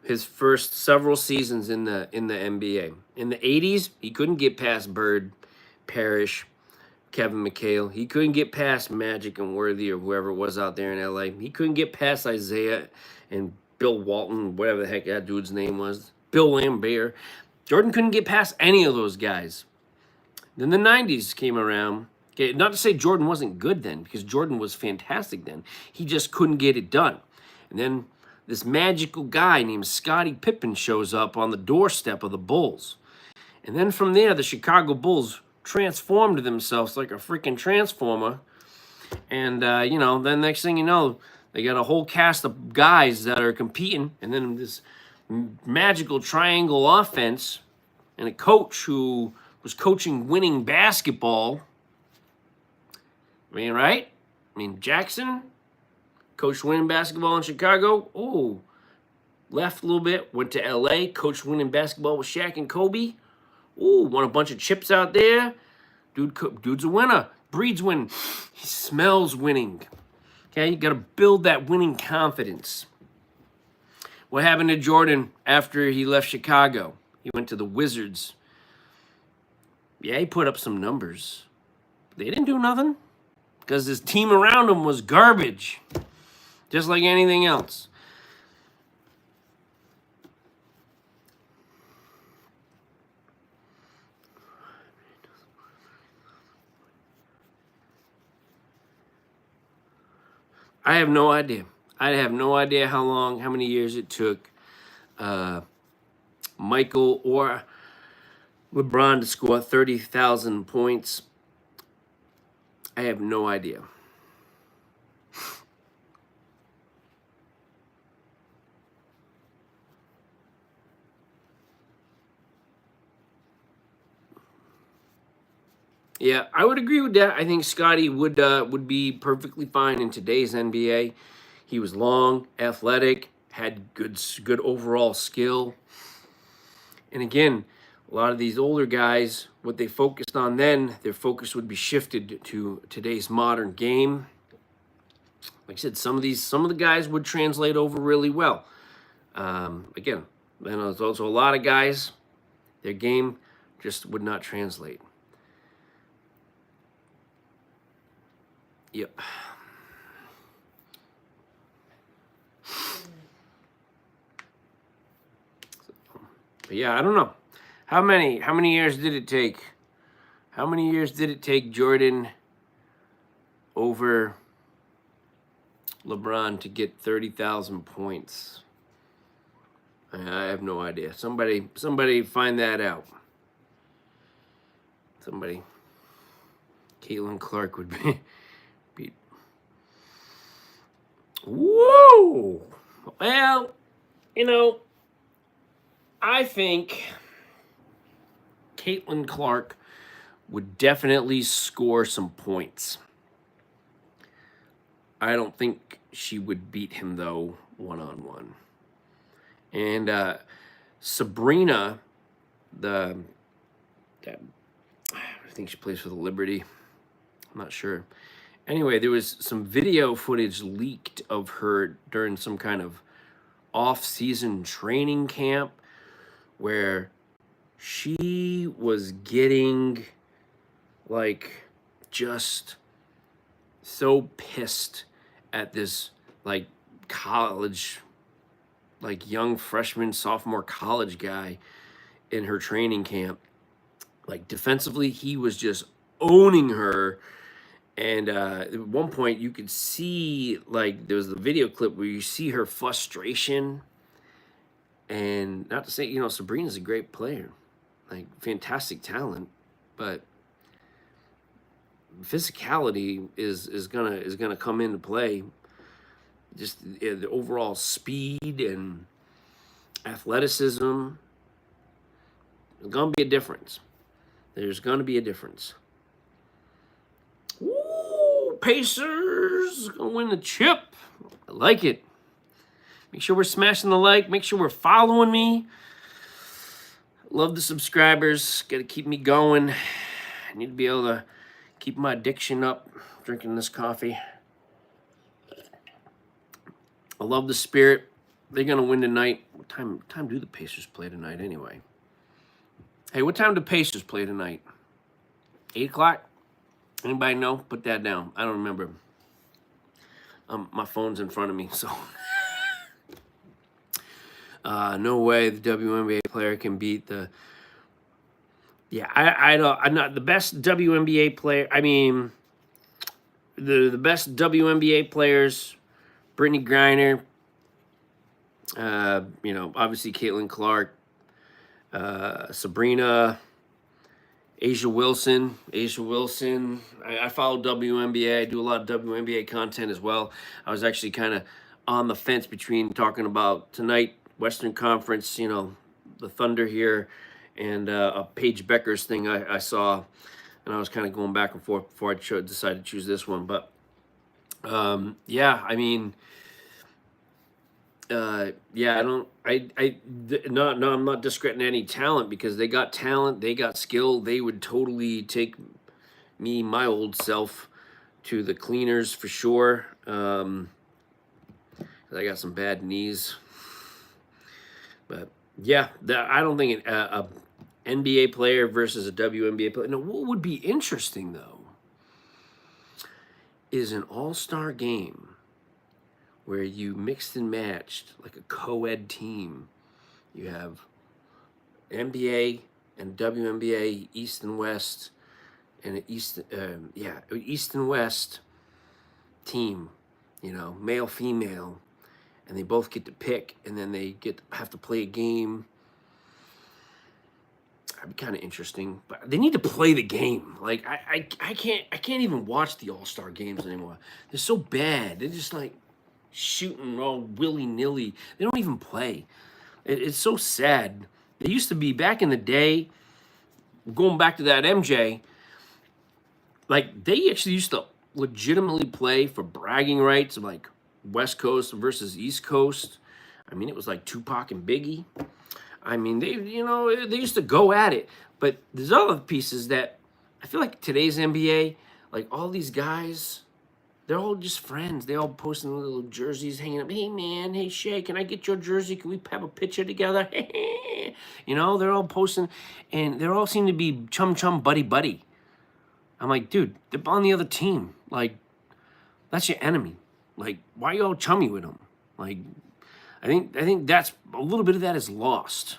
his first several seasons in the NBA. In the 80s, he couldn't get past Bird, Parrish, Kevin McHale. He couldn't get past Magic and Worthy or whoever it was out there in LA. He couldn't get past Isaiah and Bill Walton, whatever the heck that dude's name was. Bill Lambert. Jordan couldn't get past any of those guys. Then the 90s came around. Okay, not to say Jordan wasn't good then, because Jordan was fantastic then. He just couldn't get it done. And then this magical guy named Scottie Pippen shows up on the doorstep of the Bulls. And then from there, the Chicago Bulls transformed themselves like a freaking transformer. And, then next thing you know, they got a whole cast of guys that are competing. And then this magical triangle offense and a coach who was coaching winning basketball. I mean, right? I mean, Jackson coached winning basketball in Chicago. Oh, left a little bit, went to LA, coached winning basketball with Shaq and Kobe. Oh, won a bunch of chips out there. Dude's a winner. Breeds winning. He smells winning. Okay, you got to build that winning confidence. What happened to Jordan after he left Chicago? He went to the Wizards. Yeah, he put up some numbers. They didn't do nothing because his team around him was garbage, just like anything else. I have no idea. I have no idea how many years it took Michael or LeBron to score 30,000 points. I have no idea. Yeah, I would agree with that. I think Scottie would be perfectly fine in today's NBA. He was long, athletic, had good overall skill. And again, a lot of these older guys, what they focused on then, their focus would be shifted to today's modern game. Like I said, some of the guys would translate over really well. Again, then there's also a lot of guys, their game just would not translate. Yep. But yeah, I don't know. How many years did it take? How many years did it take Jordan over LeBron to get 30,000 points? I have no idea. Somebody find that out. Somebody. Caitlyn Clark would be. Whoa! Well, I think Caitlyn Clark would definitely score some points. I don't think she would beat him, though, one-on-one. And Sabrina, I think she plays for the Liberty. I'm not sure. Anyway, there was some video footage leaked of her during some kind of off-season training camp where she was getting, just so pissed at this, college, young freshman, sophomore college guy in her training camp. Defensively, he was just owning her. And at one point, you could see, there was the video clip where you see her frustration. And not to say, Sabrina's a great player, fantastic talent, but physicality is gonna come into play. Just the overall speed and athleticism. There's gonna be a difference. There's gonna be a difference. Woo! Pacers gonna win the chip. I like it. Make sure we're smashing the like. Make sure we're following me. Love the subscribers. Got to keep me going. I need to be able to keep my addiction up drinking this coffee. I love the spirit. They're going to win tonight. What time do the Pacers play tonight anyway? Hey, what time do Pacers play tonight? 8 o'clock? Anybody know? Put that down. I don't remember. My phone's in front of me, so. No way the WNBA player can beat the. Yeah, I'm not the best WNBA player. I mean, the best WNBA players, Brittany Griner, obviously Caitlyn Clark, Sabrina, Asia Wilson. I follow WNBA. I do a lot of WNBA content as well. I was actually kind of on the fence between talking about tonight, Western Conference, the Thunder here, and a Paige Becker's thing I saw, and I was kind of going back and forth before I decided to choose this one. But yeah, I mean, yeah, I'm not discrediting any talent because they got talent, they got skill. They would totally take my old self to the cleaners for sure. I got some bad knees, but yeah, I don't think a NBA player versus a WNBA player. No, what would be interesting though is an all-star game where you mixed and matched like a co-ed team. You have NBA and WNBA, East and West, and an East and West team, male, female, and they both get to pick, and then they have to play a game. That'd be kind of interesting, but they need to play the game. Like I can't even watch the All-Star games anymore. They're so bad. They're just like shooting all willy-nilly. They don't even play. It's so sad. They used to be back in the day, going back to that MJ, like they actually used to legitimately play for bragging rights of like West Coast versus East Coast. I mean, it was like Tupac and Biggie. I mean, they used to go at it. But there's other pieces that I feel like today's NBA, like all these guys, they're all just friends. They all posting little jerseys, hanging up. Hey, man. Hey, Shay, can I get your jersey? Can we have a picture together? They're all posting, and they all seem to be chum, buddy. I'm like, dude, they're on the other team. Like, that's your enemy. Like, why are you all chummy with them? Like, I think that's a little bit of that is lost.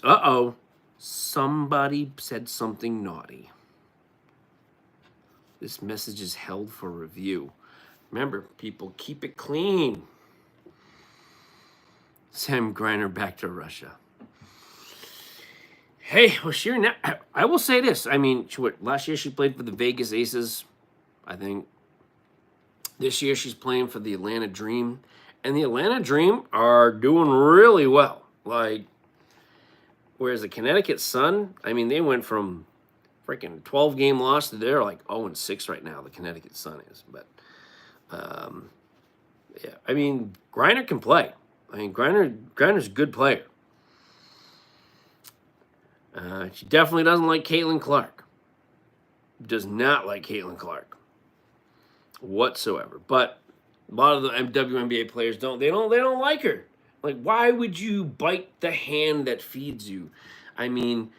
Uh-oh. Somebody said something naughty. This message is held for review. Remember, people, keep it clean. Sam Griner back to Russia. Hey, well, sure. Now, I will say this. I mean, last year she played for the Vegas Aces, I think. This year she's playing for the Atlanta Dream. And the Atlanta Dream are doing really well. Like, whereas the Connecticut Sun, I mean, they went from freaking 12-game loss to they're like 0-6 right now, the Connecticut Sun is. But, yeah, I mean, Griner can play. I mean, Griner's a good player. She definitely doesn't like Caitlyn Clark. Does not like Caitlyn Clark whatsoever. But a lot of the WNBA players don't like her. Like, why would you bite the hand that feeds you? I mean,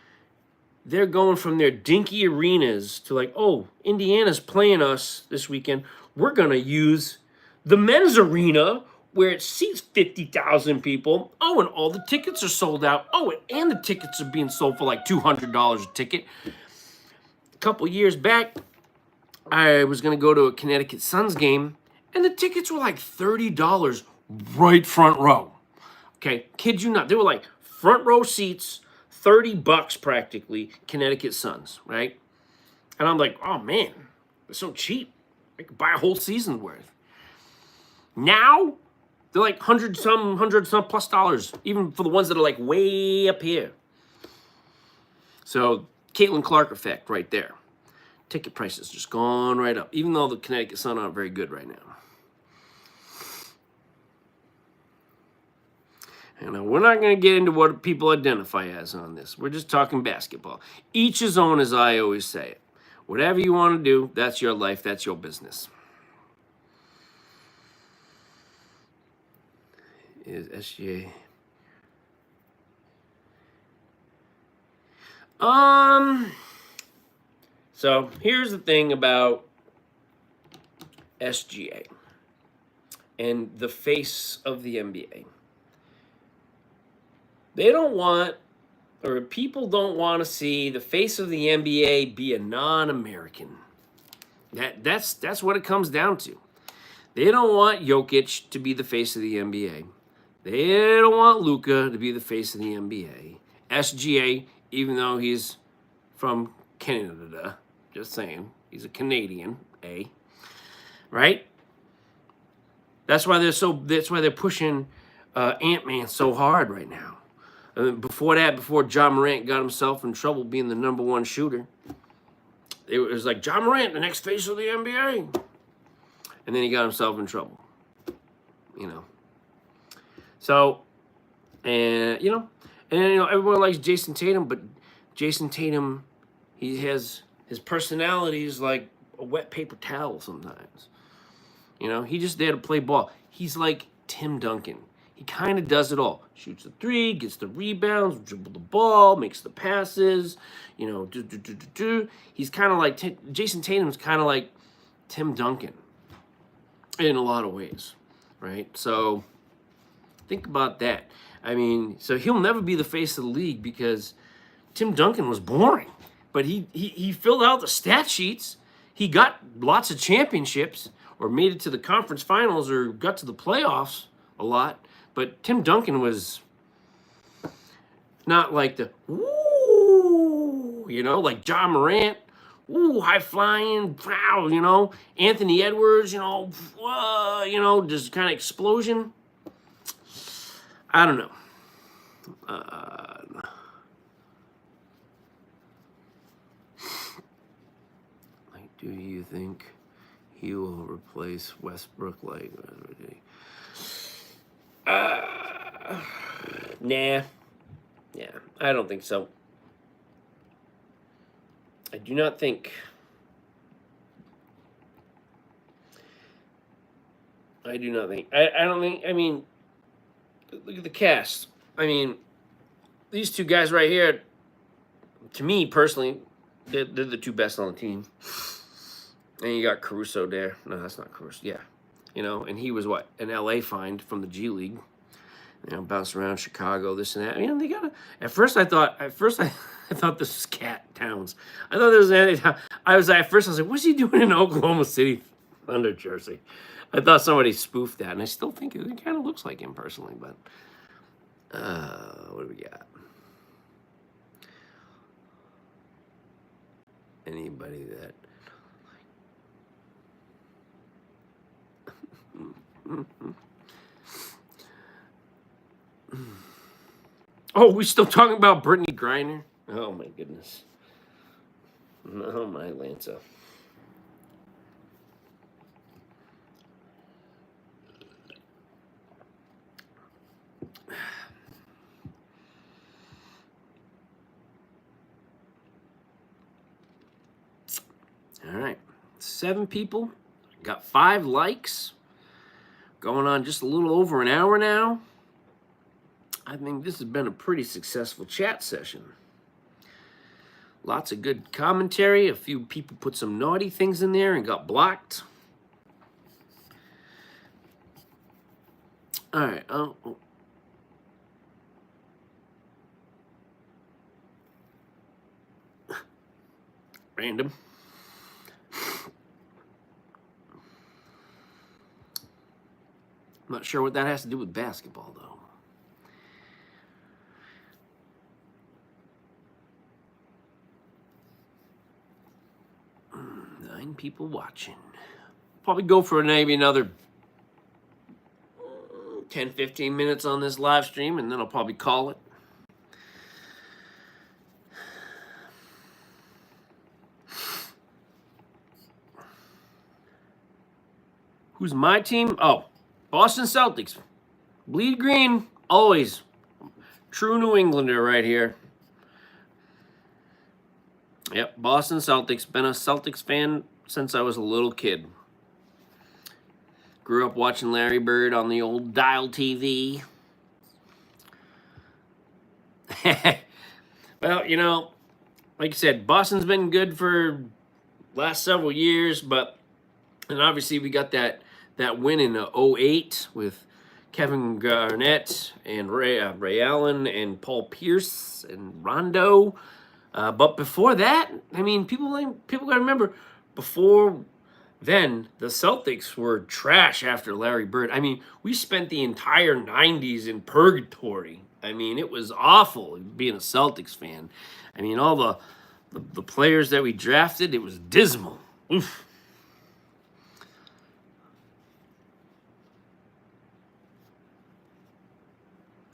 they're going from their dinky arenas to like, oh, Indiana's playing us this weekend. We're going to use the men's arena where it seats 50,000 people. Oh, and all the tickets are sold out. Oh, and the tickets are being sold for like $200 a ticket. A couple years back, I was going to go to a Connecticut Suns game, and the tickets were like $30 right front row. Okay, kid you not. They were like front row seats, $30 practically, Connecticut Suns, right? And I'm like, oh man, they're so cheap. I could buy a whole season's worth. Now, they're like hundred some plus dollars, even for the ones that are like way up here. So, Caitlyn Clark effect right there. Ticket prices just gone right up, even though the Connecticut Sun aren't very good right now. And we're not going to get into what people identify as on this. We're just talking basketball. Each his own, as I always say it. Whatever you want to do, that's your life, that's your business. is SGA. So here's the thing about SGA and the face of the NBA. They don't want, or people don't want to see the face of the NBA be a non-American. That's what it comes down to. They don't want Jokic to be the face of the NBA. They don't want Luka to be the face of the NBA. SGA, even though he's from Canada, just saying, he's a Canadian, right? That's why they're pushing Ant-Man so hard right now. Before Ja Morant got himself in trouble being the number one shooter, it was like, Ja Morant, the next face of the NBA. And then he got himself in trouble. So, and everyone likes Jason Tatum, but Jason Tatum, his personality is like a wet paper towel sometimes. He just there to play ball. He's like Tim Duncan. He kind of does it all. Shoots the three, gets the rebounds, dribble the ball, makes the passes. He's kind of like Jason Tatum's kind of like Tim Duncan in a lot of ways, right? So think about that. I mean, so he'll never be the face of the league because Tim Duncan was boring, but he filled out the stat sheets. He got lots of championships or made it to the conference finals or got to the playoffs a lot. But Tim Duncan was not like the, woo, like Ja Morant, woo, high flying, wow, Anthony Edwards, just kind of explosion. I don't know. Do you think he will replace Westbrook? Nah. Yeah, I don't think so. I do not think. I don't think. I mean, look at the cast. I mean, these two guys right here, to me personally, they're the two best on the team. And you got Caruso there. No, that's not Caruso. Yeah. And he was what? An LA find from the G League. Bounced around Chicago, this and that. They got At first I thought this was Cat Towns. I thought this was Anthony Towns. I was like, what's he doing in Oklahoma City Thunder jersey? I thought somebody spoofed that, and I still think it kind of looks like him personally, but what do we got? Anybody that Oh, we still talking about Brittany Griner? Oh my goodness. Oh my Lanza. All right. 7 people. Got 5 likes. Going on just a little over an hour now. I think this has been a pretty successful chat session. Lots of good commentary. A few people put some naughty things in there and got blocked. All right. Random. I'm not sure what that has to do with basketball, though. Nine people watching. Probably go for maybe another 10, 15 minutes on this live stream, and then I'll probably call it. Who's my team? Oh, Boston Celtics. Bleed green, always. True New Englander right here. Yep, Boston Celtics. Been a Celtics fan since I was a little kid. Grew up watching Larry Bird on the old dial TV. Well, like I said, Boston's been good for last several years, and obviously we got that win in '08 with Kevin Garnett and Ray Allen and Paul Pierce and Rondo. But before that, I mean, people got to remember, before then, the Celtics were trash after Larry Bird. I mean, we spent the entire '90s in purgatory. I mean, it was awful being a Celtics fan. I mean, all the players that we drafted, it was dismal. Oof.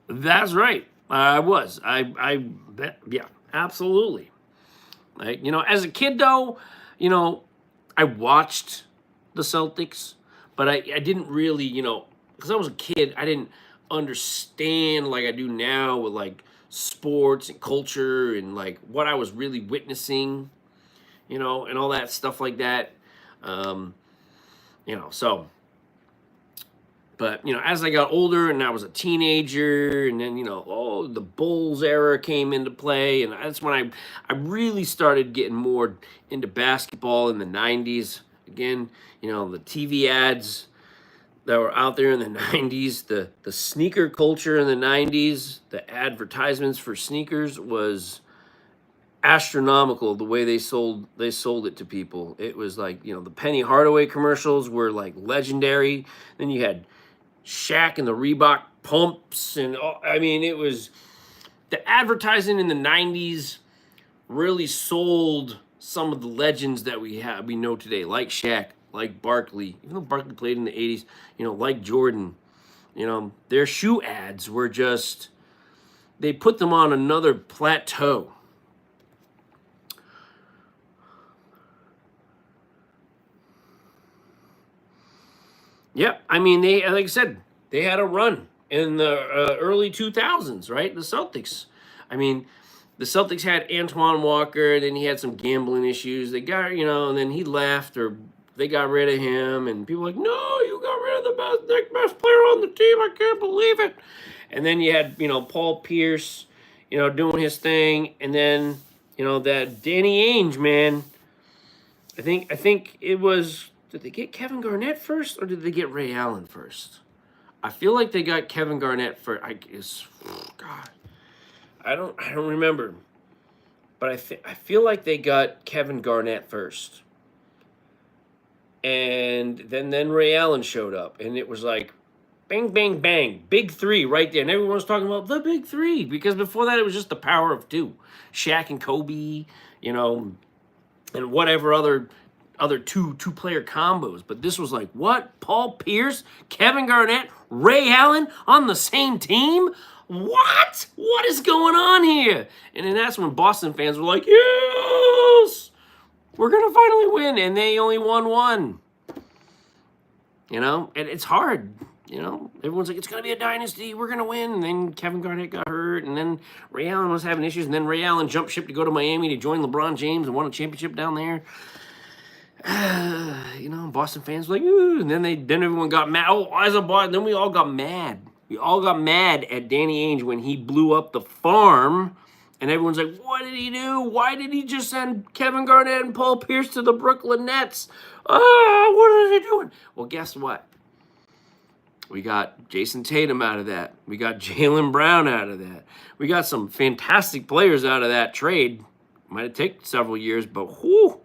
That's right. I was. Yeah, absolutely. Like, as a kid though, I watched the Celtics, but I didn't really, because I was a kid, I didn't understand like I do now with like sports and culture and like what I was really witnessing, and all that stuff like that. Um, so but as I got older and I was a teenager, and then the Bulls era came into play, and that's when I really started getting more into basketball in the '90s. Again, the TV ads that were out there in the '90s, the sneaker culture in the '90s, the advertisements for sneakers was astronomical. The way they sold it to people, it was like the Penny Hardaway commercials were like legendary. Then you had Shaq and the Reebok pumps, and I mean, it was the advertising in the '90s really sold some of the legends that we know today, like Shaq, like Barkley. Even though Barkley played in the '80s, like Jordan. Their shoe ads were just, they put them on another plateau. Yeah, I mean, like I said, they had a run in the early 2000s, right? The Celtics. I mean, the Celtics had Antoine Walker, then he had some gambling issues. They got, and then he left, or they got rid of him, and people were like, no, you got rid of the next best player on the team. I can't believe it. And then you had, Paul Pierce, doing his thing, and then, that Danny Ainge, man. I think it was. Did they get Kevin Garnett first, or did they get Ray Allen first? I feel like they got Kevin Garnett first. God, I don't remember, but I feel like they got Kevin Garnett first, and then Ray Allen showed up, and it was like, bang, bang, bang, big three right there, and everyone was talking about the big three, because before that it was just the power of two, Shaq and Kobe, and whatever other two-player combos. But this was like, what? Paul Pierce, Kevin Garnett, Ray Allen on the same team? What? What is going on here? And then that's when Boston fans were like, yes, we're going to finally win. And they only won one. And it's hard. Everyone's like, it's going to be a dynasty. We're going to win. And then Kevin Garnett got hurt. And then Ray Allen was having issues. And then Ray Allen jumped ship to go to Miami to join LeBron James and won a championship down there. Boston fans were like, ooh, and then everyone got mad. Oh, as a Boston, then we all got mad. We all got mad at Danny Ainge when he blew up the farm, and everyone's like, what did he do? Why did he just send Kevin Garnett and Paul Pierce to the Brooklyn Nets? What is he doing? Well, guess what? We got Jason Tatum out of that. We got Jaylen Brown out of that. We got some fantastic players out of that trade. Might have taken several years, but whoo.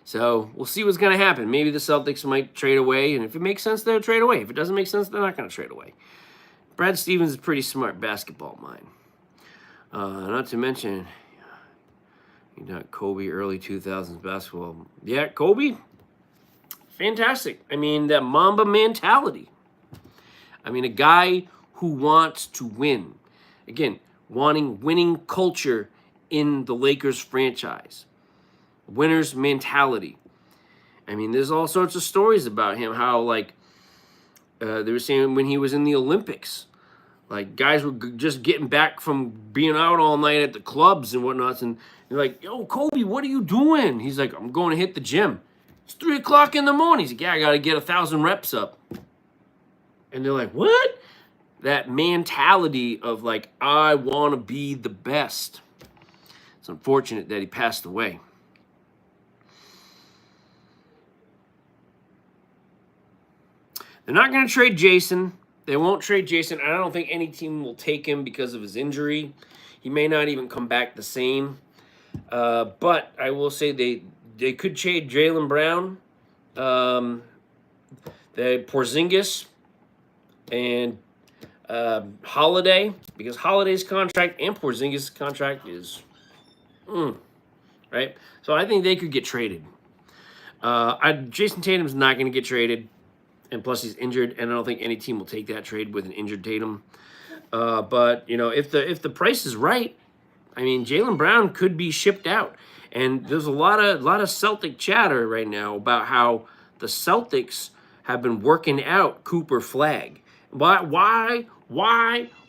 So we'll see what's going to happen. Maybe the Celtics might trade away, and if it makes sense, they'll trade away. If it doesn't make sense, they're not going to trade away. Brad Stevens is a pretty smart basketball mind. Not to mention, you got Kobe, early 2000s basketball. Yeah, Kobe, fantastic. I mean, that Mamba mentality. I mean, a guy who wants to win. Again, wanting winning culture in the Lakers franchise. Winner's mentality. I mean, there's all sorts of stories about him, how, like, they were saying when he was in the Olympics, like, guys were just getting back from being out all night at the clubs and whatnot, and they're like, yo, Kobe, what are you doing? He's like, I'm going to hit the gym. It's 3 o'clock in the morning. He's like, yeah, I got to get 1,000 reps up. And they're like, what? that mentality of like, I want to be the best. It's unfortunate that he passed away. They're not going to trade Jason. They won't trade Jason. I don't think any team will take him because of his injury. He may not even come back the same. But I will say they could trade Jaylen Brown, the Porzingis, and Holiday, because Holiday's contract and Porzingis' contract is, right? So I think they could get traded. Jason Tatum's not going to get traded. And plus, he's injured, and I don't think any team will take that trade with an injured Tatum. But you know, if the price is right, I mean, Jaylen Brown could be shipped out. And there's a lot of Celtic chatter right now about how the Celtics have been working out Cooper Flagg. Why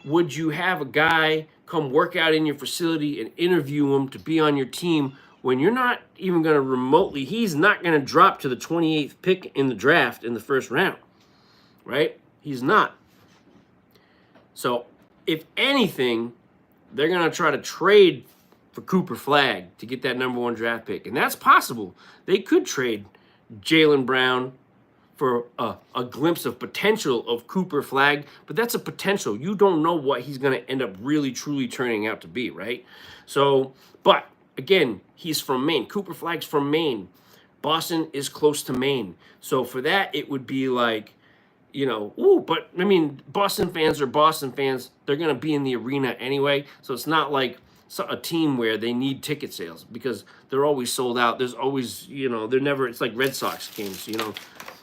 would you have a guy come work out in your facility and interview him to be on your team when you're not even going to remotely, he's not going to drop to the 28th pick in the draft in the first round, right? He's not. So, if anything, they're going to try to trade for Cooper Flagg to get that number 1 draft pick. And that's possible. They could trade Jaylen Brown for a glimpse of potential of Cooper Flagg, but that's a potential. You don't know what he's going to end up really, truly turning out to be, right? So, but again, he's from Maine. Cooper Flagg's from Maine. Boston is close to Maine. So for that, it would be like, you know, but I mean, Boston fans are Boston fans. They're going to be in the arena anyway. So it's not like a team where they need ticket sales because they're always sold out. There's always, you know, it's like Red Sox games, you know,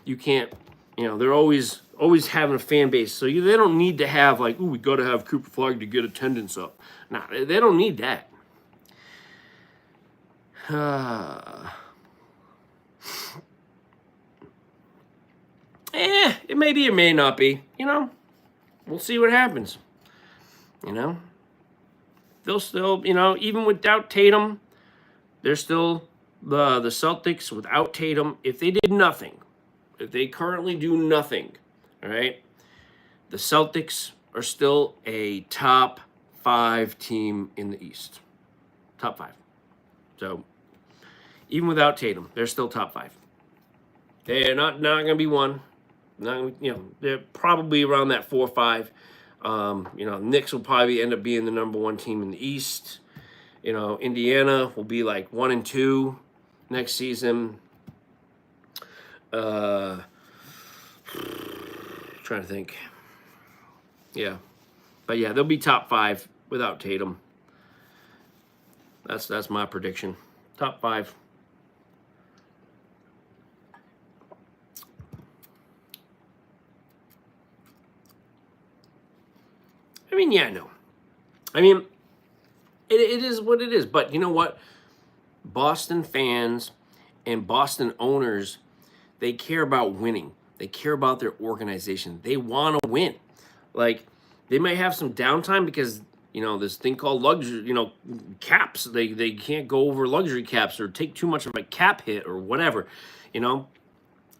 you can't, you know, they're always having a fan base. So they don't need to have like, we got to have Cooper Flagg to get attendance up. Nah, they don't need that. It may be, it may not be. You know, we'll see what happens. You know, they'll still, you know, even without Tatum, they're still the Celtics without Tatum. If they did nothing, if they currently do nothing, all right, the Celtics are still a top 5 team in the East. Top 5. So, even without Tatum, they're still top 5. They're not going to be 1. Not, you know, they're probably around that 4 or 5. You know, Knicks will probably end up being the number 1 team in the East. You know, Indiana will be like 1 and 2 next season. Trying to think. Yeah, but yeah, they'll be top 5 without Tatum. That's my prediction. Top 5. I mean, yeah, no. I mean, it is what it is. But you know what? Boston fans and Boston owners, they care about winning. They care about their organization. They want to win. Like, they might have some downtime because, you know, this thing called luxury, you know, caps. They can't go over luxury caps or take too much of a cap hit or whatever. You know,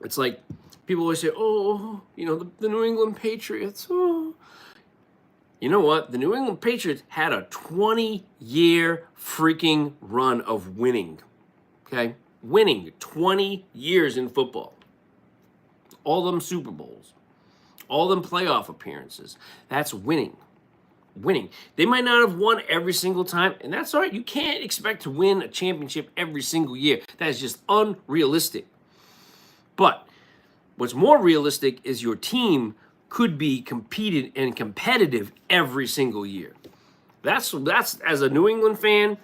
it's like people always say, oh, you know, the New England Patriots, oh. You know what? The New England Patriots had a 20-year freaking run of winning. Okay? Winning 20 years in football. All them Super Bowls. All them playoff appearances. That's winning. Winning. They might not have won every single time, and that's all right. You can't expect to win a championship every single year. That is just unrealistic. But what's more realistic is your team could be competed and competitive every single year. That's as a New England fan,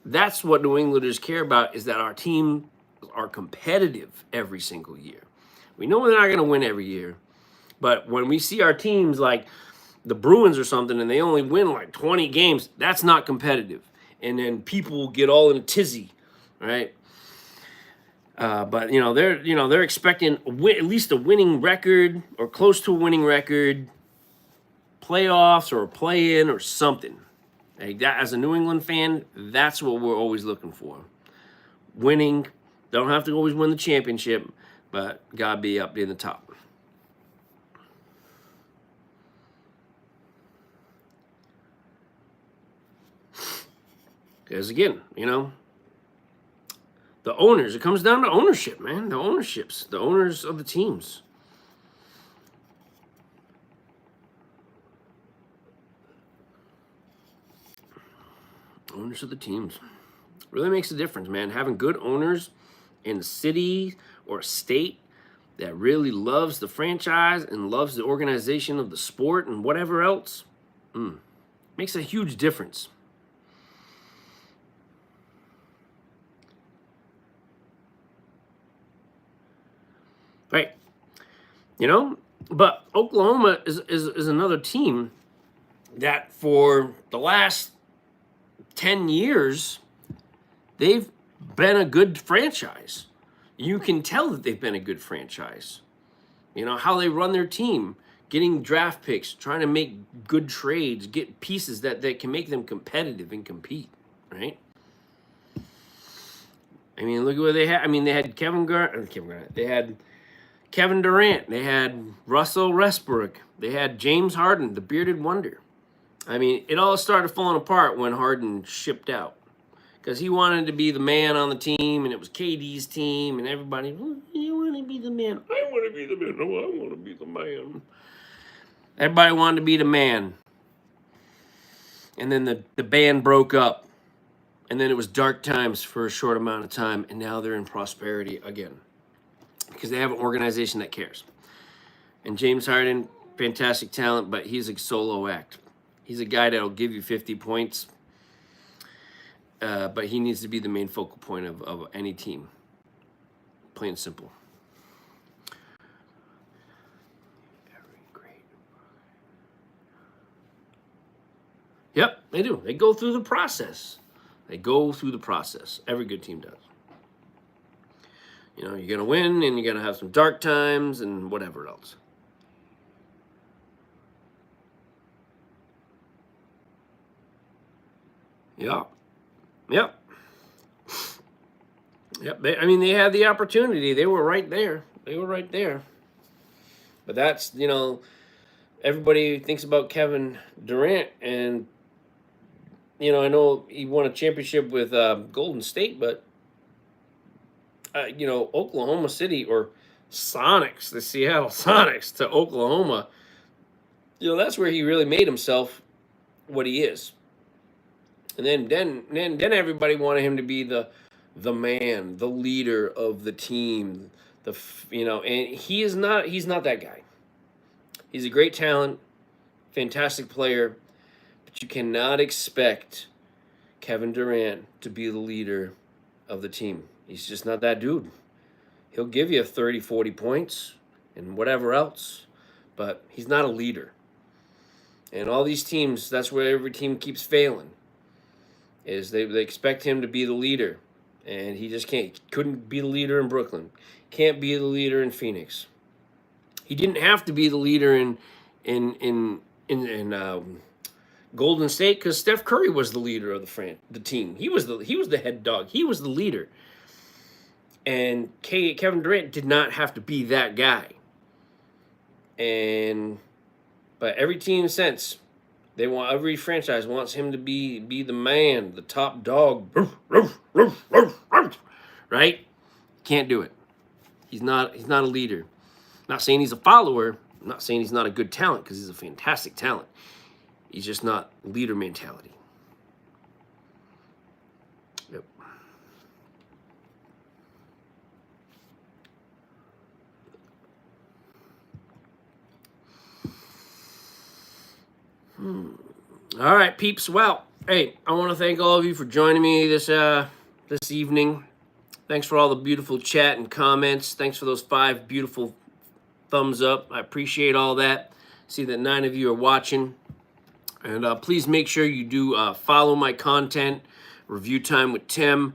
that's what New Englanders care about, is that our team are competitive every single year. We know they're not going to win every year, but when we see our teams like the Bruins or something and they only win like 20 games, that's not competitive. And then people get all in a tizzy, right? But they're expecting at least a winning record or close to a winning record, playoffs or a play-in or something. Like that, as a New England fan, that's what we're always looking for. Winning. Don't have to always win the championship, but gotta be up in the top. Because again, you know, the owners, it comes down to ownership, man. The ownerships, the owners of the teams. Owners of the teams. Really makes a difference, man. Having good owners in a city or a state that really loves the franchise and loves the organization of the sport and whatever else, makes a huge difference. Right. You know, but Oklahoma is another team that for the last 10 years, they've been a good franchise. You can tell that they've been a good franchise. You know, how they run their team, getting draft picks, trying to make good trades, get pieces that can make them competitive and compete, right? I mean, look at what they had. I mean, they had Kevin Garnett, they had Kevin Durant, they had Russell Westbrook, they had James Harden, the bearded wonder. I mean, it all started falling apart when Harden shipped out because he wanted to be the man on the team, and it was KD's team, and everybody, you want to be the man. I want to be the man. No, I want to be the man. Everybody wanted to be the man. And then the band broke up, and then it was dark times for a short amount of time, and now they're in prosperity again because they have an organization that cares. And James Harden, fantastic talent, but he's a solo act. He's a guy that'll give you 50 points, but he needs to be the main focal point of any team. Plain and simple. Yep, they do. They go through the process. Every good team does. You know, you're going to win, and you're going to have some dark times and whatever else. Yeah. Yep. They had the opportunity. They were right there. But that's, you know, everybody thinks about Kevin Durant, and, you know, I know he won a championship with Golden State, but, you know, Oklahoma City or Sonics, the Seattle Sonics to Oklahoma, you know, that's where he really made himself what he is. And then everybody wanted him to be the man, the leader of the team, you know, and he's not that guy. He's a great talent, fantastic player, but you cannot expect Kevin Durant to be the leader of the team. He's just not that dude. He'll give you 30, 40 points and whatever else, but he's not a leader. And all these teams, that's where every team keeps failing. Is they expect him to be the leader, and he just couldn't be the leader in Brooklyn, can't be the leader in Phoenix. He didn't have to be the leader in Golden State because Steph Curry was the leader of the team. He was the head dog. He was the leader, and Kevin Durant did not have to be that guy. But every team since. Every franchise wants him to be the man, the top dog, right? Can't do it. He's not a leader. Not saying he's a follower. I'm not saying he's not a good talent because he's a fantastic talent. He's just not leader mentality. Yep. All right, peeps. Well, hey, I want to thank all of you for joining me this evening. Thanks for all the beautiful chat and comments. Thanks for those 5 beautiful thumbs up. I appreciate all that. See that 9 of you are watching. And please make sure you do follow my content, Review Time with Tim.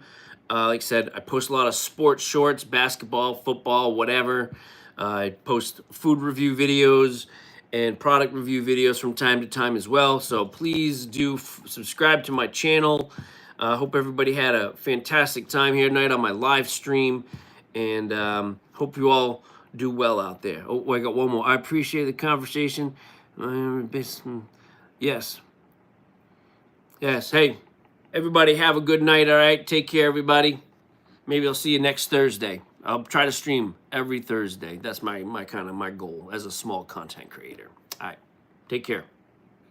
Like I said, I post a lot of sports shorts, basketball, football, whatever. I post food review videos and product review videos from time to time as well. So please do subscribe to my channel. I hope everybody had a fantastic time here tonight on my live stream. And hope you all do well out there. Oh, I got one more. I appreciate the conversation. Yes. Yes. Hey, Everybody have a good night, all right? Take care, everybody. Maybe I'll see you next Thursday. I'll try to stream every Thursday. That's my goal as a small content creator. All right. Take care.